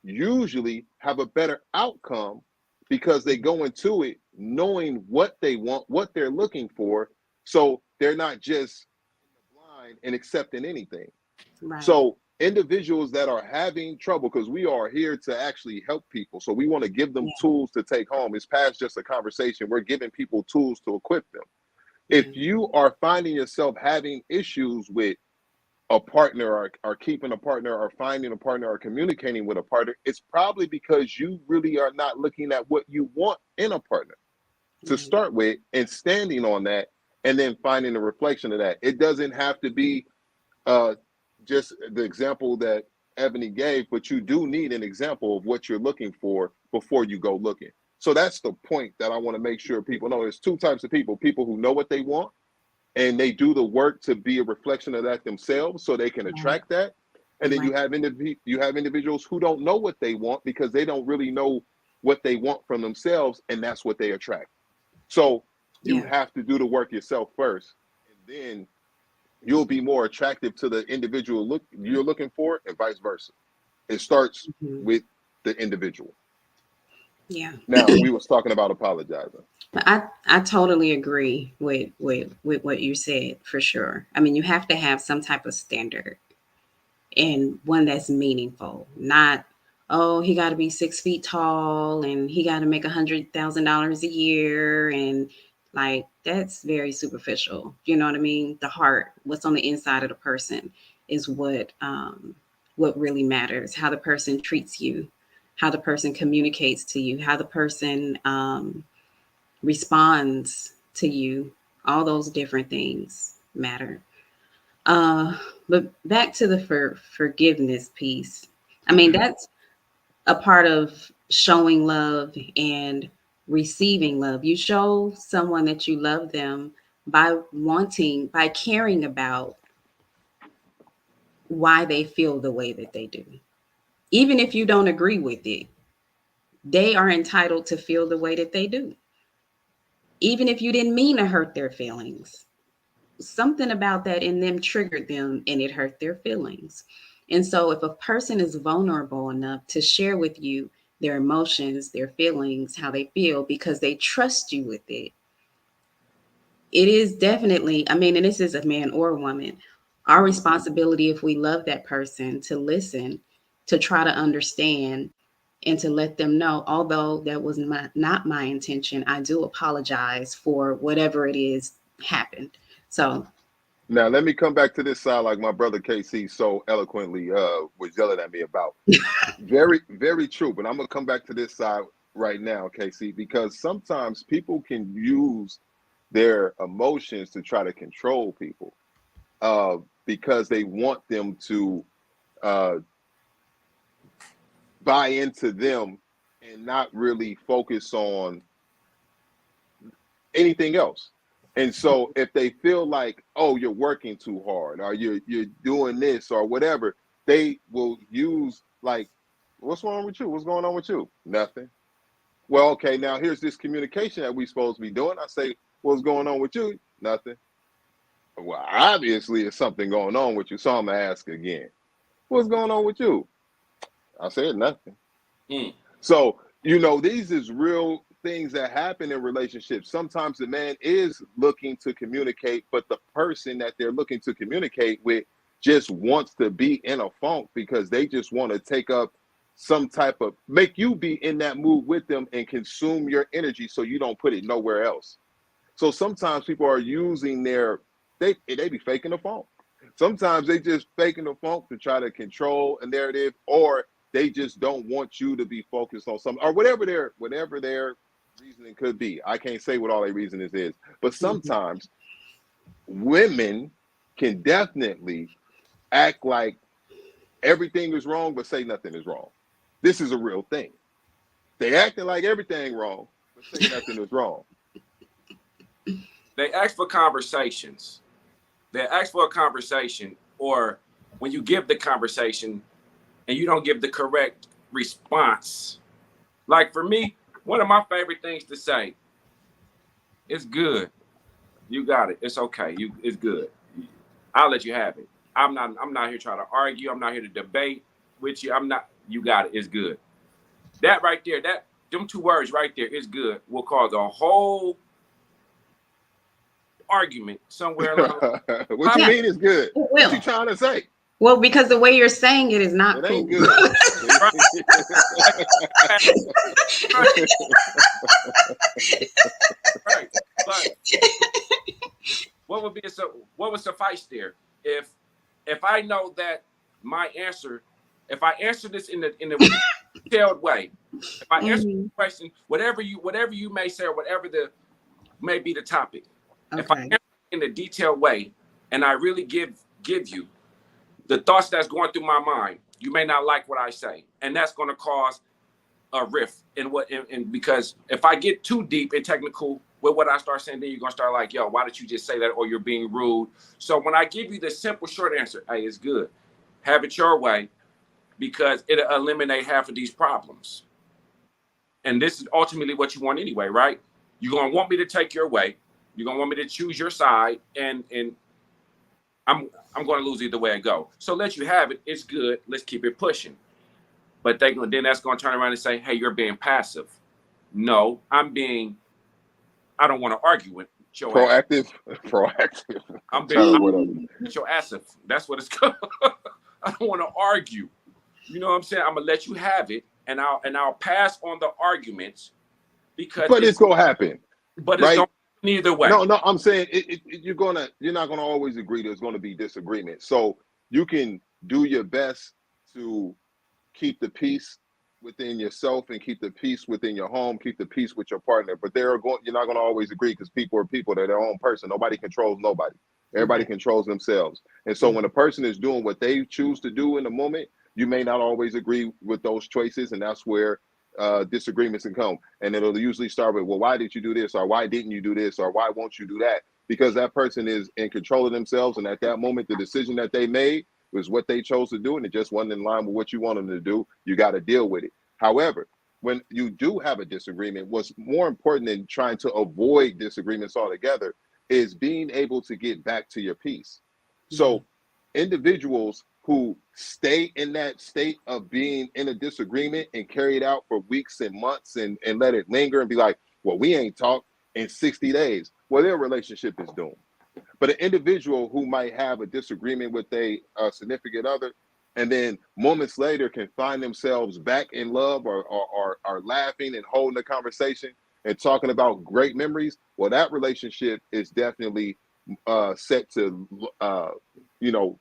usually have a better outcome because they go into it knowing what they want, what they're looking for. So they're not just blind and accepting anything. Right. So individuals that are having trouble, because we are here to actually help people. So we want to give them Yeah. tools to take home. It's past just a conversation. We're giving people tools to equip them. If Yeah. you are finding yourself having issues with a partner or keeping a partner or finding a partner or communicating with a partner, it's probably because you really are not looking at what you want in a partner to Right. start with and standing on that and then finding a reflection of that. It doesn't have to be uh, just the example that Ebony gave, but you do need an example of what you're looking for before you go looking. So that's the point that I want to make sure people know. There's two types of people who know what they want and they do the work to be a reflection of that themselves so they can Right. attract that. And then Right. you have individuals who don't know what they want because they don't really know what they want from themselves, and that's what they attract. So you Yeah. have to do the work yourself first, and then you'll be more attractive to the individual look you're looking for, and vice versa. It starts Mm-hmm. with the individual. Yeah. Now we was talking about apologizing. I totally agree with what you said for sure. I mean, you have to have some type of standard and one that's meaningful, not oh he got to be 6 feet tall and he got to make $100,000 a year and like that's very superficial. You know what I mean? The heart, what's on the inside of the person, is what really matters. How the person treats you, how the person communicates to you, how the person responds to you, all those different things matter. But back to the forgiveness piece. I mean, that's a part of showing love and receiving love. You show someone that you love them by caring about why they feel the way that they do. Even if you don't agree with it, they are entitled to feel the way that they do. Even if you didn't mean to hurt their feelings, something about that in them triggered them and it hurt their feelings. And so, if a person is vulnerable enough to share with you their emotions, their feelings, how they feel, because they trust you with it is definitely, I mean, and this is a man or a woman, our responsibility, if we love that person, to listen, to try to understand, and to let them know, although that was not my intention, I do apologize for whatever it is happened. So, Now let me come back to this side, like my brother KC so eloquently was yelling at me about. Very, very true. But I'm gonna come back to this side right now, KC, because sometimes people can use their emotions to try to control people because they want them to uh, buy into them and not really focus on anything else. And so if they feel like, oh, you're working too hard or you're doing this or whatever, they will use like, what's wrong with you? What's going on with you? Nothing. Well, okay, now here's this communication that we supposed to be doing. I say, what's going on with you? Nothing. Well, obviously there's something going on with you. So I'm gonna ask again. What's going on with you? I said nothing. Mm. So, these is real things that happen in relationships. Sometimes the man is looking to communicate, but the person that they're looking to communicate with just wants to be in a funk because they just want to take up some type of make you be in that mood with them and consume your energy so you don't put it nowhere else. So sometimes people are using they be faking the funk. Sometimes they just faking the funk to try to control a narrative, or they just don't want you to be focused on something, or whatever their reasoning could be. I can't say what all their reasoning is, but mhm. sometimes women can definitely act like everything is wrong, but say nothing is wrong. This is a real thing. They acting like everything wrong, but say nothing is wrong. They ask for conversations. They ask for a conversation, or when you give the conversation and you don't give the correct response. Like for me, one of my favorite things to say, it's good. You got it. It's okay. It's good. I'll let you have it. I'm not here trying to argue. I'm not here to debate with you. I'm not you got it. It's good. That right there, them two words right there, is good, will cause a whole argument somewhere along. What you Yeah, mean is good? it What you will. trying to say? Well, because the way you're saying it is not It ain't cool. good. Right. Right. Right. But what would suffice there if I know that my answer, if I answer this in a detailed way, if I answer Mhm. the question, whatever you may say or whatever the may be the topic, if I Okay. answer in a detailed way and I really give you the thoughts that's going through my mind, you may not like what I say, and that's going to cause a rift in because if I get too deep and technical with what I start saying, then you're gonna start like, yo, why did you just say that? Or you're being rude. So when I give you the simple short answer, hey, it's good. Have it your way because it'll eliminate half of these problems. And this is ultimately what you want anyway, right? You're gonna want me to take your way. You're gonna want me to choose your side, and I'm gonna lose either way I go. So let you have it. It's good. Let's keep it pushing. But then that's gonna turn around and say, hey, you're being passive. No, I don't want to argue with your ass. Proactive, proactive, I'm being kind of I'm whatever. your ass. That's what it's called. I don't want to argue. You know what I'm saying? I'm gonna let you have it, and I'll pass on the arguments because But it's gonna happen, it's right? going either way. No, no, I'm saying you're not gonna always agree. There's gonna be disagreement. So you can do your best to keep the peace within yourself and keep the peace within your home, keep the peace with your partner. But you're not gonna always agree because people are people. They're their own person. Nobody controls nobody. Everybody controls themselves. And so when a person is doing what they choose to do in the moment, you may not always agree with those choices. And that's where disagreements can come. And it'll usually start with, well, why did you do this? Or why didn't you do this? Or why won't you do that? Because that person is in control of themselves. And at that moment, the decision that they made was what they chose to do. And it just wasn't in line with what you want them to do. You got to deal with it. However, when you do have a disagreement, what's more important than trying to avoid disagreements altogether is being able to get back to your peace. So individuals who stay in that state of being in a disagreement and carry it out for weeks and months and let it linger and be like, well, we ain't talked in 60 days. Well, their relationship is doomed. But an individual who might have a disagreement with a significant other and then moments later can find themselves back in love or laughing and holding a conversation and talking about great memories, well, that relationship is definitely set to,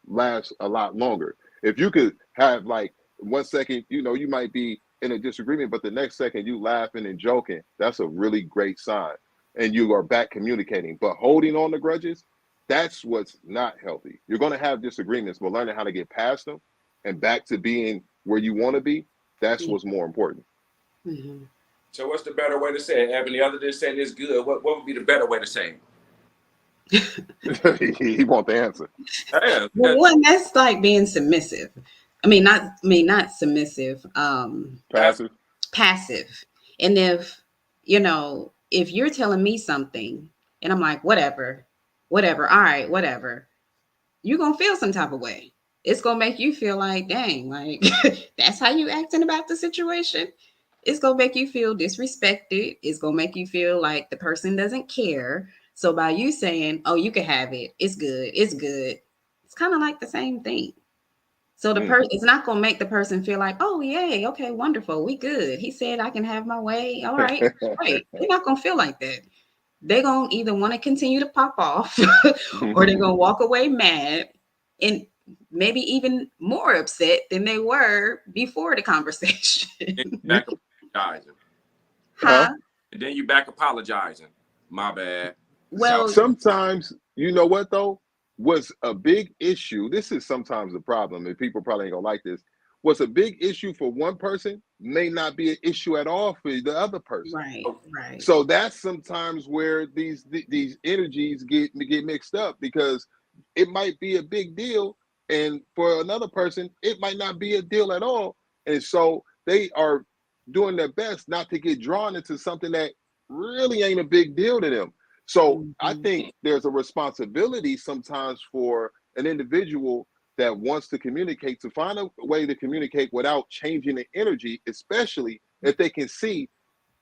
last a lot longer. If you could have like 1 second, you might be in a disagreement, but the next second you laughing and joking, that's a really great sign. And you are back communicating. But holding on to grudges, that's what's not healthy. You're going to have disagreements, but learning how to get past them and back to being where you want to be, that's what's more important. So what's the better way to say it, Ebony? Other than saying it's good, what would be the better way to say it? He want the answer. Yeah. Well, one, that's like being submissive. Not submissive. Passive. Passive. And if you're telling me something and I'm like, whatever, all right, whatever, you're gonna feel some type of way. It's gonna make you feel like, dang, like that's how you acting about the situation. It's gonna make you feel disrespected. It's gonna make you feel like the person doesn't care. So by you saying, oh, you can have it, it's good, it's kind of like the same thing. So the person, it's not gonna make the person feel like, oh yay, okay, wonderful, we good. He said I can have my way. All right, great. They're not gonna feel like that. They're gonna either want to continue to pop off or they're gonna walk away mad and maybe even more upset than they were before the conversation. Back apologizing. Huh? And then you back apologizing. My bad. Well, sometimes, you know what though? Was a big issue. This is sometimes the problem, and people probably ain't gonna like this. What's a big issue for one person may not be an issue at all for the other person. Right. So that's sometimes where these energies get mixed up, because it might be a big deal, and for another person, it might not be a deal at all. And so they are doing their best not to get drawn into something that really ain't a big deal to them. So I think there's a responsibility sometimes for an individual that wants to communicate to find a way to communicate without changing the energy, especially if they can see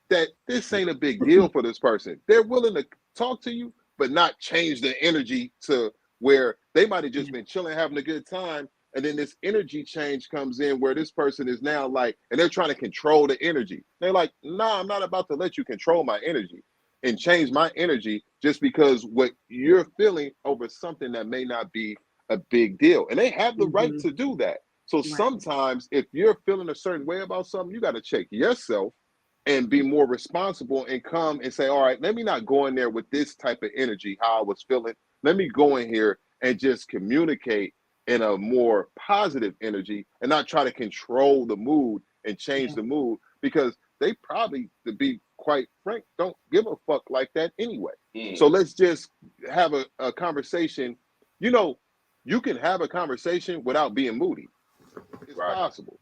that this ain't a big deal for this person. They're willing to talk to you, but not change the energy to where they might have just been chilling, having a good time. And then this energy change comes in where this person is now like, and they're trying to control the energy. They're like, nah, I'm not about to let you control my energy and change my energy just because what you're feeling over something that may not be a big deal. And they have the right to do that. So sometimes if you're feeling a certain way about something, you got to check yourself and be more responsible and come and say, all right, let me not go in there with this type of energy, how I was feeling. Let me go in here and just communicate in a more positive energy and not try to control the mood and change the mood, because they probably, to be quite frank, don't give a fuck like that anyway. So let's just have a conversation. You can have a conversation without being moody. It's possible.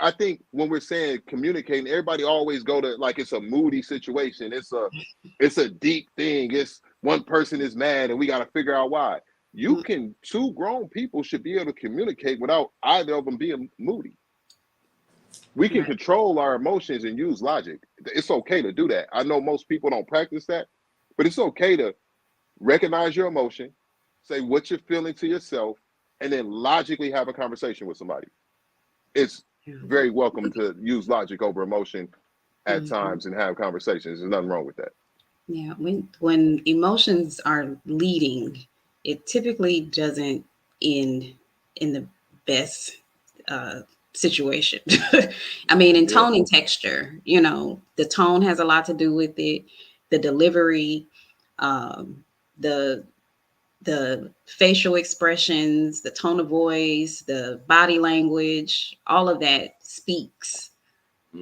I think when we're saying communicating, everybody always go to like it's a moody situation. It's a deep thing. It's one person is mad and we got to figure out why. Two grown people should be able to communicate without either of them being moody. We can control our emotions and use logic. It's okay to do that. I know most people don't practice that, but it's okay to recognize your emotion, say what you're feeling to yourself, and then logically have a conversation with somebody. It's very welcome to use logic over emotion at times and have conversations. There's nothing wrong with that. Yeah, when emotions are leading, it typically doesn't end in the best situation. I mean, in tone and texture, the tone has a lot to do with it. The delivery, the the facial expressions, the tone of voice, the body language, all of that speaks,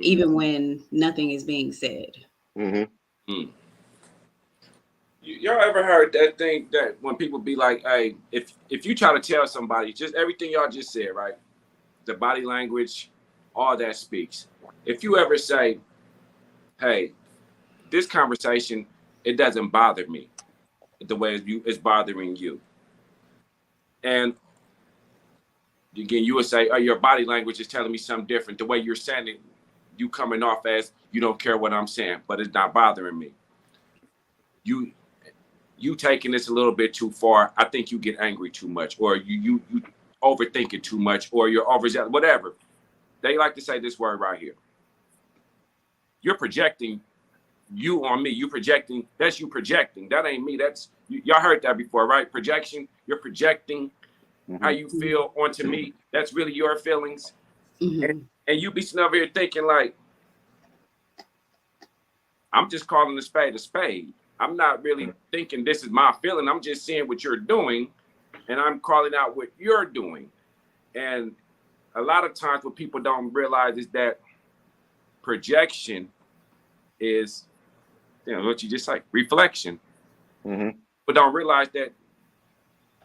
even when nothing is being said. Mm-hmm. Y'all ever heard that thing that when people be like, hey, if you try to tell somebody just everything y'all just said, right? The body language, all that speaks. If you ever say, hey, this conversation, it doesn't bother me the way it's bothering you. And again, you would say, oh, your body language is telling me something different. The way you're saying it, you coming off as you don't care what I'm saying, but it's not bothering me. You taking this a little bit too far. I think you get angry too much, or you overthinking too much, or you're overzealous, whatever. They like to say this word right here. You're projecting you on me. You projecting. That's you projecting. That ain't me. That's y'all heard that before, right? Projection. You're projecting how you feel onto me. That's really your feelings. Mm-hmm. And you be sitting over here thinking like, I'm just calling a spade a spade. I'm not really thinking this is my feeling. I'm just seeing what you're doing, and I'm calling out what you're doing. And a lot of times what people don't realize is that projection is, what you just say, reflection. But don't realize that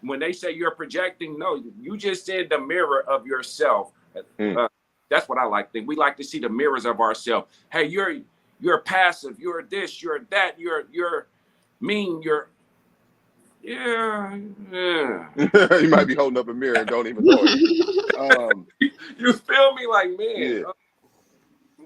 when they say you're projecting, no, you just said the mirror of yourself. That's what I like to think. We like to see the mirrors of ourselves. Hey, you're passive, you're this, you're that, you're mean, you're yeah. You might be holding up a mirror and don't even know it. You feel me? Like, man.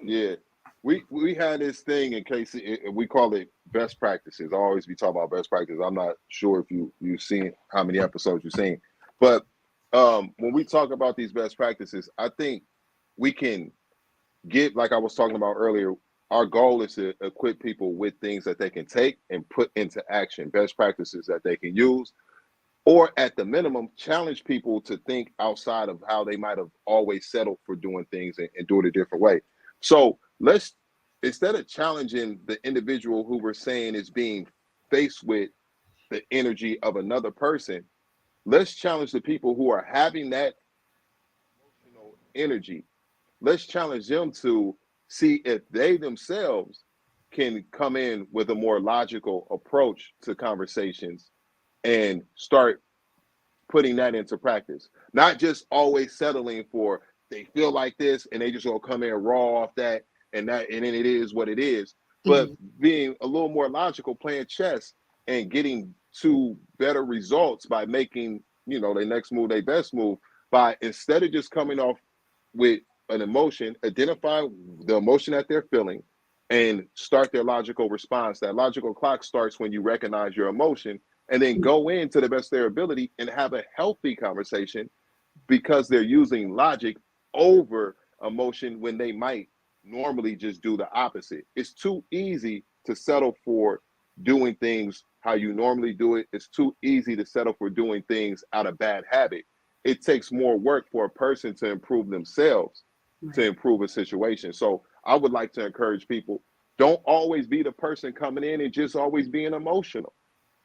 Yeah. We had this thing in case we call it best practices. I always be talking about best practices. I'm not sure if you've seen how many episodes you've seen, but when we talk about these best practices, I think we can get, like I was talking about earlier, our goal is to equip people with things that they can take and put into action, best practices that they can use, or at the minimum, challenge people to think outside of how they might have always settled for doing things and do it a different way. So let's, instead of challenging the individual who we're saying is being faced with the energy of another person, let's challenge the people who are having that emotional energy. Let's challenge them to see if they themselves can come in with a more logical approach to conversations and start putting that into practice. Not just always settling for they feel like this and they just gonna come in raw off that and then it is what it is. But being a little more logical, playing chess and getting to better results by making, their next move, their best move, by instead of just coming off with an emotion, identify the emotion that they're feeling and start their logical response. That logical clock starts when you recognize your emotion and then go into the best of their ability and have a healthy conversation because they're using logic over emotion when they might normally just do the opposite. It's too easy to settle for doing things how you normally do it. It's too easy to settle for doing things out of bad habit. It takes more work for a person to improve themselves, to improve a situation. So I would like to encourage people, don't always be the person coming in and just always being emotional.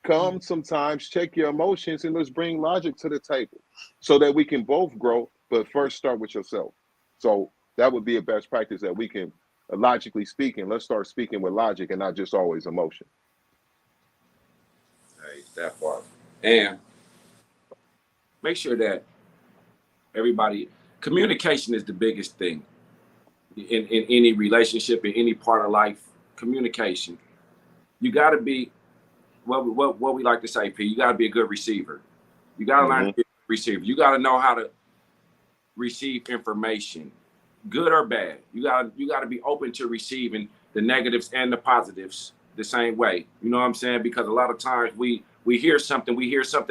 Come sometimes, check your emotions, and let's bring logic to the table so that we can both grow. But first, start with yourself. So that would be a best practice that we can, logically speaking, let's start speaking with logic and not just always emotion. Hey, that part. And make sure that everybody, communication is the biggest thing in any relationship, in any part of life. Communication. You got to be what we like to say, P. You got to be a good receiver. You got to learn to be a good receiver. You got to know how to receive information, good or bad. You got to be open to receiving the negatives and the positives the same way. You know what I'm saying? Because a lot of times we hear something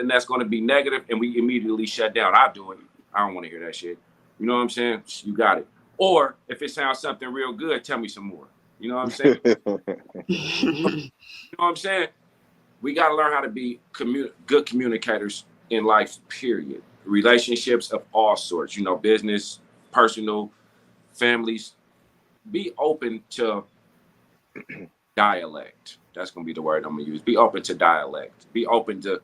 that's going to be negative, and we immediately shut down. I do it. I don't want to hear that shit. You know what I'm saying? You got it. Or if it sounds something real good, tell me some more. You know what I'm saying? You know what I'm saying? We got to learn how to be good communicators in life, period. Relationships of all sorts, business, personal, families. Be open to dialect. That's going to be the word I'm going to use. Be open to dialect. Be open to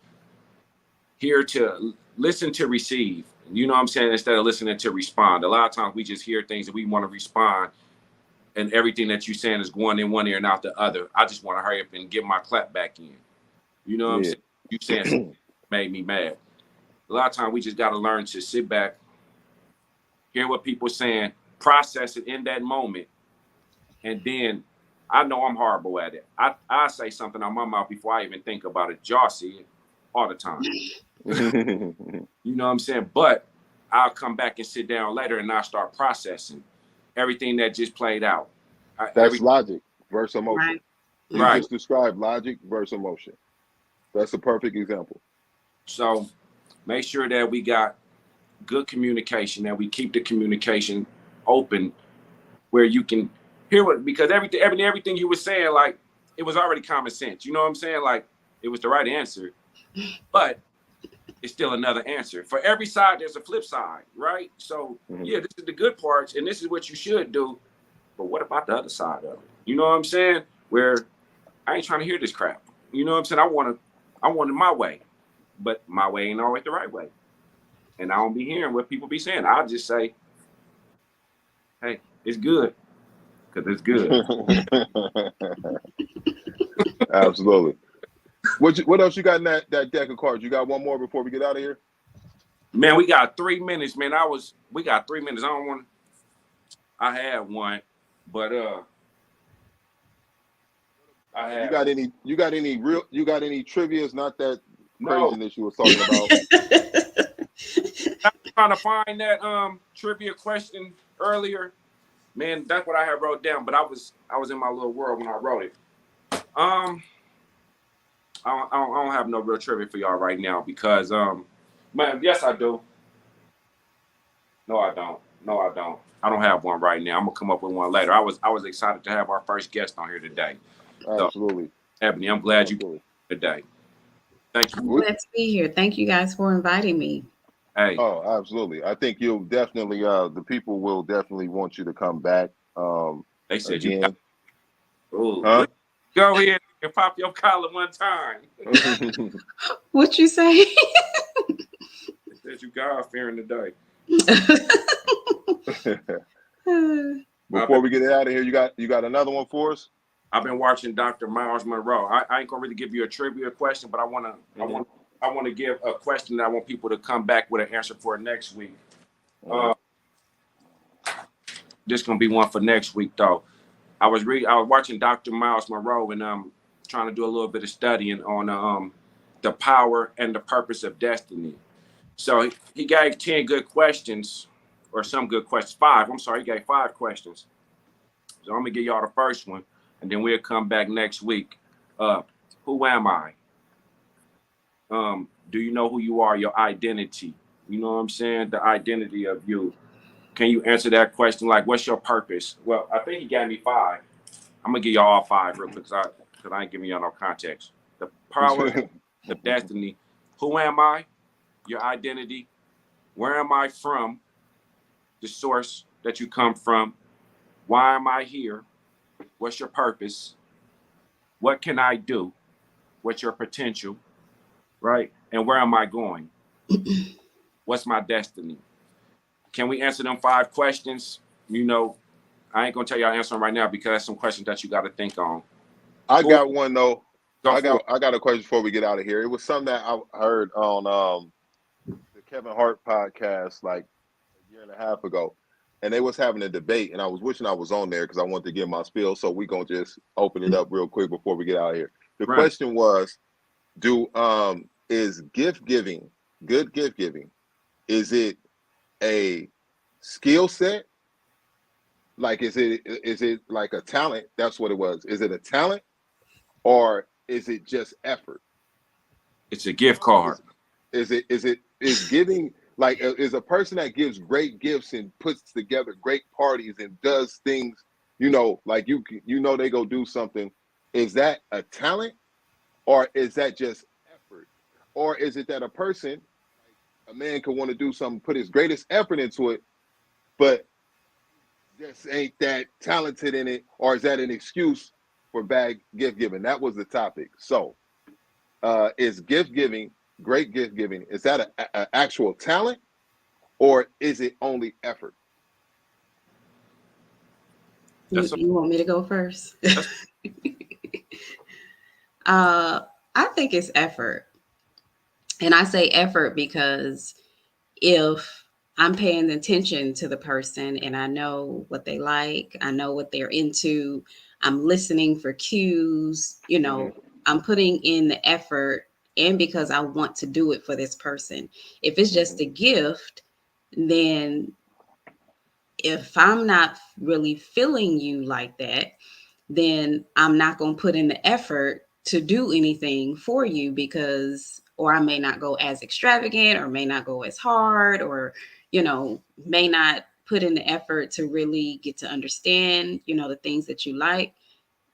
here to listen to receive. You know what I'm saying? Instead of listening to respond. A lot of times we just hear things and we want to respond, and everything that you're saying is going in one ear and out the other. I just want to hurry up and get my clap back in. You know what I'm saying? You saying something made me mad. A lot of times we just got to learn to sit back, hear what people are saying, process it in that moment, and then I know I'm horrible at it. I say something on my mouth before I even think about it. Y'all see it all the time. You know what I'm saying? But I'll come back and sit down later and I'll start processing everything that just played out. That's logic versus emotion. Right. You just described logic versus emotion. That's a perfect example. So make sure that we got good communication, that we keep the communication open where you can hear what, because everything you were saying, like, it was already common sense. You know what I'm saying? Like, it was the right answer, but it's still another answer. For every side, there's a flip side, right? So yeah, this is the good parts and this is what you should do. But what about the other side of it? You know what I'm saying? Where I ain't trying to hear this crap. You know what I'm saying? I want it my way, but my way ain't always the right way. And I don't be hearing what people be saying. I'll just say, hey, it's good. Because it's good. Absolutely. What else you got in that deck of cards? You got one more before we get out of here? Man, we got 3 minutes, man. We got 3 minutes. I had one, but You got any trivias, not that craziness you was talking about? I'm trying to find that trivia question earlier. Man, that's what I had wrote down, but I was in my little world when I wrote it. I don't have no real trivia for y'all right now because man, yes I do. No, I don't. I don't have one right now. I'm gonna come up with one later. I was excited to have our first guest on here today. Absolutely. So, Ebony, I'm glad you came today. Thank you. I'm glad to be here. Thank you guys for inviting me. Hey. Oh, absolutely. I think you'll definitely the people will definitely want you to come back. They said again. Huh? Go ahead and pop your collar one time. What you say? They said you God fearing today. Before we get out of here, you got another one for us? I've been watching Dr. Miles Monroe. I ain't gonna really give you a trivia question, but I want to give a question that I want people to come back with an answer for next week. This gonna be one for next week though. I was watching Dr. Miles Monroe and trying to do a little bit of studying on the power and the purpose of destiny. So he gave 10 good questions, or some good questions. 5. I'm sorry, he gave 5 questions. So I'm gonna give y'all the first one, and then we'll come back next week. Who am I? Do you know who you are? Your identity. You know what I'm saying? The identity of you. Can you answer that question? Like, what's your purpose? Well, I think he gave me 5. I'm gonna give y'all all 5 real quick because I ain't giving y'all no context. The power, the destiny. Who am I? Your identity. Where am I from? The source that you come from. Why am I here? What's your purpose? What can I do? What's your potential? Right? And where am I going? What's my destiny? Can we answer them 5 questions? You know, I ain't gonna tell y'all answer them right now because that's some questions that you got to think on. I got one though. I got a question before we get out of here. It was something that I heard on the Kevin Hart podcast like a year and a half ago, and they was having a debate, and I was wishing I was on there because I wanted to give my spiel. So we gonna just open it up real quick before we get out of here. The question was, is gift giving, good gift giving, is it a skill set? Like, is it like a talent? That's what it was. Is it a talent, or is it just effort? It's a gift card. Is giving, like, is a person that gives great gifts and puts together great parties and does things, you know, like they go do something. Is that a talent, or is that just effort? Or is it that a person, like a man, could want to do something, put his greatest effort into it, but just ain't that talented in it? Or is that an excuse for bad gift giving? That was the topic. So is gift giving great gift giving, is that a actual talent or is it only effort? You want me to go first? That's I think it's effort. And I say effort because if I'm paying attention to the person and I know what they like, I know what they're into, I'm listening for cues, Hmm. I'm putting in the effort and because I want to do it for this person. If it's Hmm. just a gift, then if I'm not really feeling you like that, then I'm not going to put in the effort to do anything for you because, or I may not go as extravagant or may not go as hard or, may not put in the effort to really get to understand, the things that you like.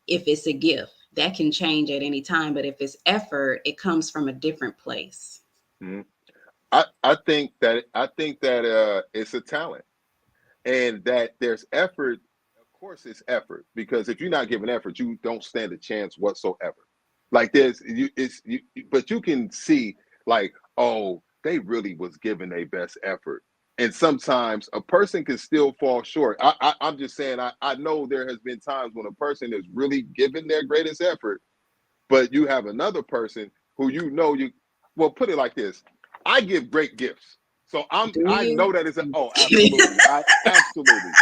If it's a gift, that can change at any time. But if it's effort, it comes from a different place. Hmm. I think that it's a talent and that there's effort. Of course, it's effort because if you're not giving effort, you don't stand a chance whatsoever. Like there's you, it's you, but you can see like, oh, they really was giving their best effort, and sometimes a person can still fall short. I'm just saying, I know there has been times when a person is really giving their greatest effort, but you have another person who you well, put it like this. I give great gifts. So Do I you? know that absolutely.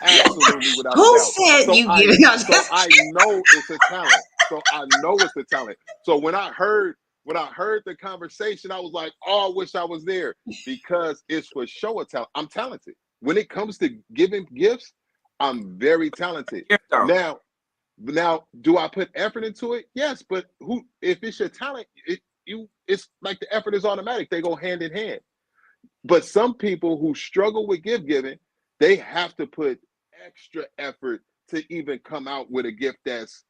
I absolutely without a Who doubt. said So you give it? No, so I know it's a talent. So I know it's a talent. So when I heard the conversation, I was like, oh, I wish I was there because it's for show of talent. I'm talented. When it comes to giving gifts, I'm very talented. gift though. Now, do I put effort into it? Yes, but who? If it's your talent, it's like the effort is automatic. They go hand in hand. But some people who struggle with gift giving, they have to put extra effort to even come out with a gift that's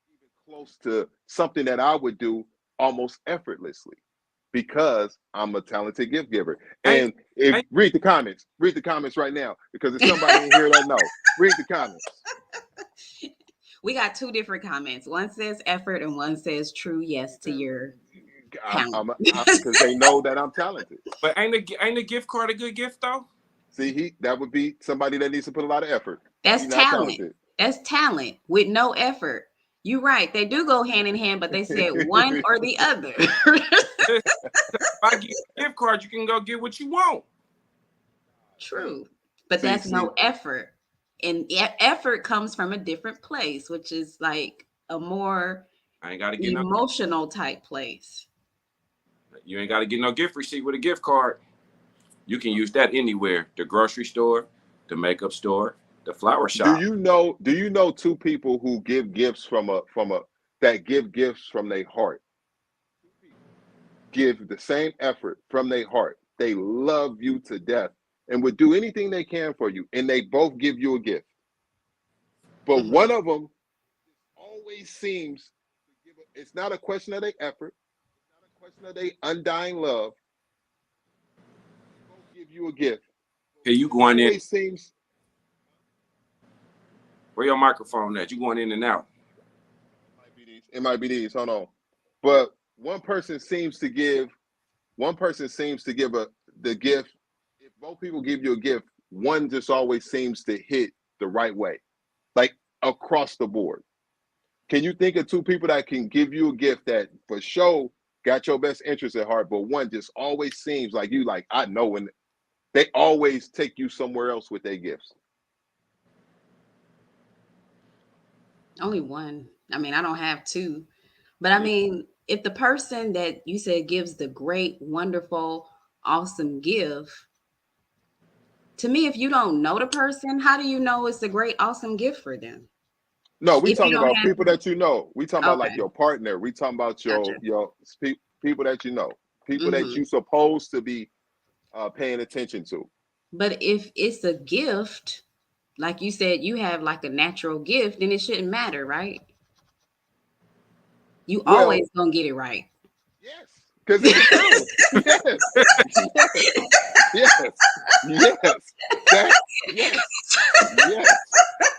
even close to something that I would do almost effortlessly because I'm a talented gift giver. Ain't And if ain't read the comments right now because there's somebody in here that know. Read the comments. We got two different comments. One says effort and one says true yes to your talent. Because they know that I'm talented. but ain't a gift card a good gift though? See, that would be somebody that needs to put a lot of effort. That's He's not talent. talented. That's talent with no effort. You're right. They do go hand in hand, but they said one or the other. If I give you a gift card, you can go get what you want. True. But see, that's see, no effort. And effort comes from a different place, which is like a more I ain't gotta get no emotional type place. you ain't gotta get no gift receipt with a gift card. You can use that anywhere. The grocery store, the makeup store, the flower do shop. you know? Do you know two people who give gifts from a that give gifts from their heart? Give the same effort from their heart. They love you to death and would do anything they can for you, and they both give you a gift. But Mhm. one of them always seems to give. It's not a question of their effort. It's not a question of their undying love. They both give you a gift. But Here you one going in. always seems. Where your microphone at? You going in and out. It might be these. It might be these. Hold on. But one person seems to give the gift. If both people give you a gift, one just always seems to hit the right way, like across the board. Can you think of two people that can give you a gift that for sure got your best interest at heart, but one just always seems like you like I know when they always take you somewhere else with their gifts. Only one. I mean, I don't have two. But I Yeah. mean, if the person that you said gives the great, wonderful, awesome gift, to me, if you don't know the person, how do you know it's a great, awesome gift for them? No, we If you talking don't about have, people that you know. We talking about like okay, your partner. We talking about gotcha. people that you know, people that Hmm. you supposed to be paying attention to. But if it's a gift, like you said, you have like a natural gift, then it shouldn't matter, right? You Well, always gonna get it right. yes, because it's a talent. Yes, yes, yes, yes. That yes, yes,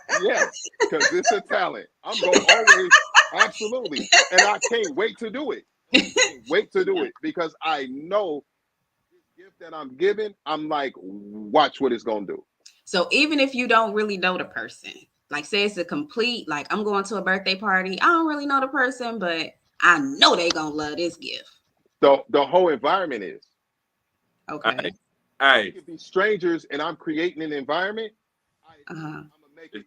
yes. Because it's a talent. I'm gonna always absolutely, and I can't wait to do it. Can't wait to do it because I know this gift that I'm giving, I'm like, watch what it's gonna do. So even if you don't really know the person, like say it's a complete, like I'm going to a birthday party, I don't really know the person, but I know they gonna love this gift. The whole environment is. Okay. Hey, hey, It could be strangers, and I'm creating an environment. Uh-huh.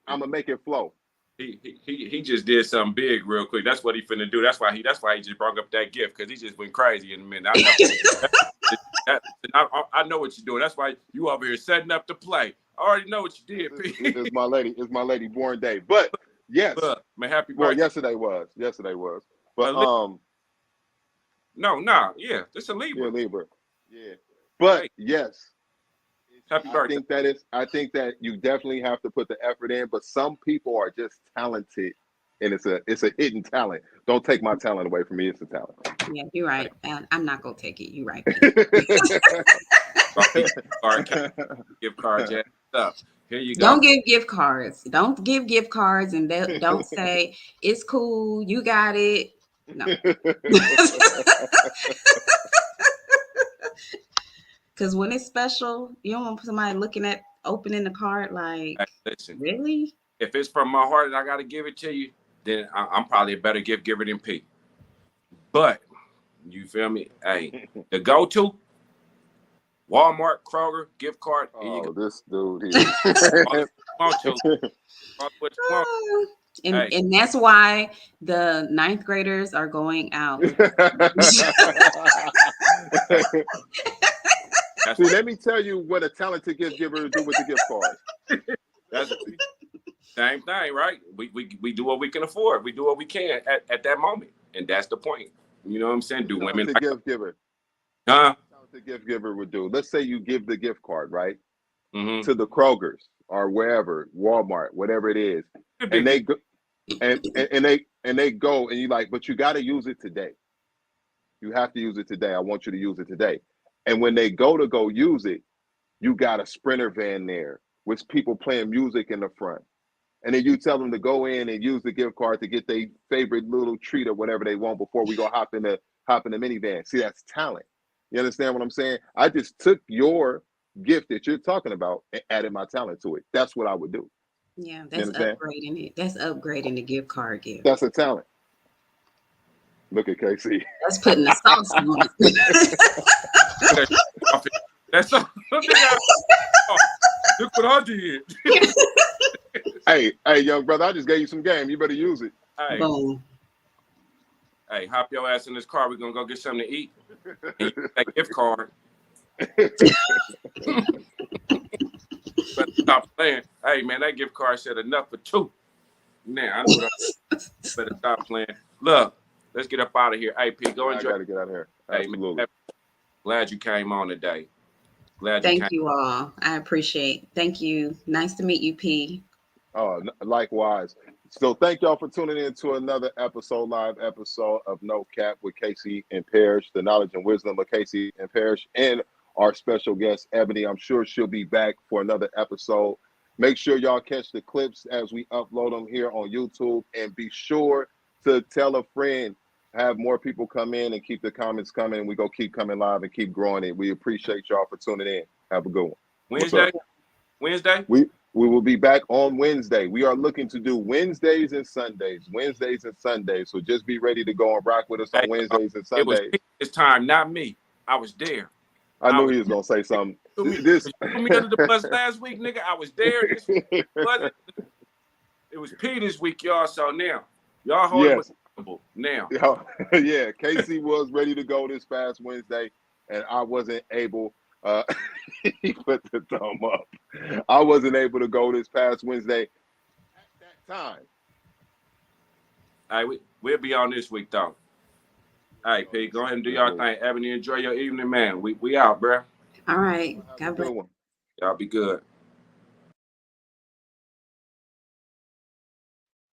I'm gonna make it flow. he just did something big real quick. That's what he finna do. That's why he just brought up that gift because he just went crazy in a minute. I know. I know what you're doing. That's why you over here setting up the play. I already know what you did, P. It's my lady. It's my lady born day. But yes, Look, man, happy well, birthday. yesterday was. Yesterday was. But no, yeah, it's a yeah, Libra. Libra. Yeah. But Hey, yes, happy birthday. I think that you definitely have to put the effort in. But some people are just talented, and it's a hidden talent. Don't take my talent away from me. It's a talent. Yeah, you're right. I'm not gonna take it. You're right. Gift card, yeah, stuff. Here you go. Don't give gift cards. Don't give gift cards, and don't say it's cool. You got it. No, because when it's special, you don't want somebody looking at opening the card like, Hey, listen, really? if it's from my heart and I gotta give it to you, then I'm probably a better gift giver than P. But you feel me? Hey, the go-to Walmart, Kroger, gift card. Here you go. This dude here. Want to? What you want? And Hey. that's why the ninth graders are going out. See, let me tell you what a talented gift giver do with the gift card. That's same thing, right? We do what we can afford. We do what we can at that moment, and that's the point. You know what I'm saying? Do women like gift giver? Huh? Talented gift giver would do. Let's say you give the gift card right Mm-hmm. to the Kroger's or wherever, Walmart, whatever it is, and they go and they go and you like, but you got to use it today. You have to use it today. I want you to use it today. And when they go use it, you got a Sprinter van there with people playing music in the front. And then you tell them to go in and use the gift card to get their favorite little treat or whatever they want before we go hop in the minivan. See, that's talent. You understand what I'm saying? I just took your gift that you're talking about and added my talent to it. That's what I would do. Yeah, that's upgrading it. That's upgrading the gift card gift. That's a talent. Look at KC. That's putting the sauce on it. That's all. Look what I did. Hey, young brother, I just gave you some game. You better use it. Hey, boom. Hey, hop your ass in this car. We're gonna go get something to eat. And you that gift card. But stop playing. Hey man, that gift card said enough for two. Now I know that. Better stop playing. Look, let's get up out of here. Hey P, go enjoy. I gotta get out of here. Absolutely. Hey man, glad you came on today. Thank you all. I appreciate. Thank you. Nice to meet you, P. Oh, likewise. So thank y'all for tuning in to another live episode of No Cap with Casey and Parrish, the knowledge and wisdom of Casey and Parrish, and our special guest, Ebony. I'm sure she'll be back for another episode. Make sure y'all catch the clips as we upload them here on YouTube, and be sure to tell a friend, have more people come in and keep the comments coming. We go keep coming live and keep growing it. We appreciate y'all for tuning in. Have a good one. Wednesday? We will be back on Wednesday. We are looking to do Wednesdays and Sundays. So just be ready to go and rock with us on Wednesdays and Sundays. It was this time, not me. I was there. I knew he was gonna say something. You put me under the bus last week, nigga. I was there. This week wasn't. It was P this week, y'all. So now, y'all hold him accountable now. Yeah, Casey was ready to go this past Wednesday, and I wasn't able. He put the thumb up. I wasn't able to go this past Wednesday at that time. All right, we'll be on this week, though. All right, P, go ahead and do y'all thing. Ebony, enjoy your evening, man. We out, bro. All right. God bless. Y'all be good.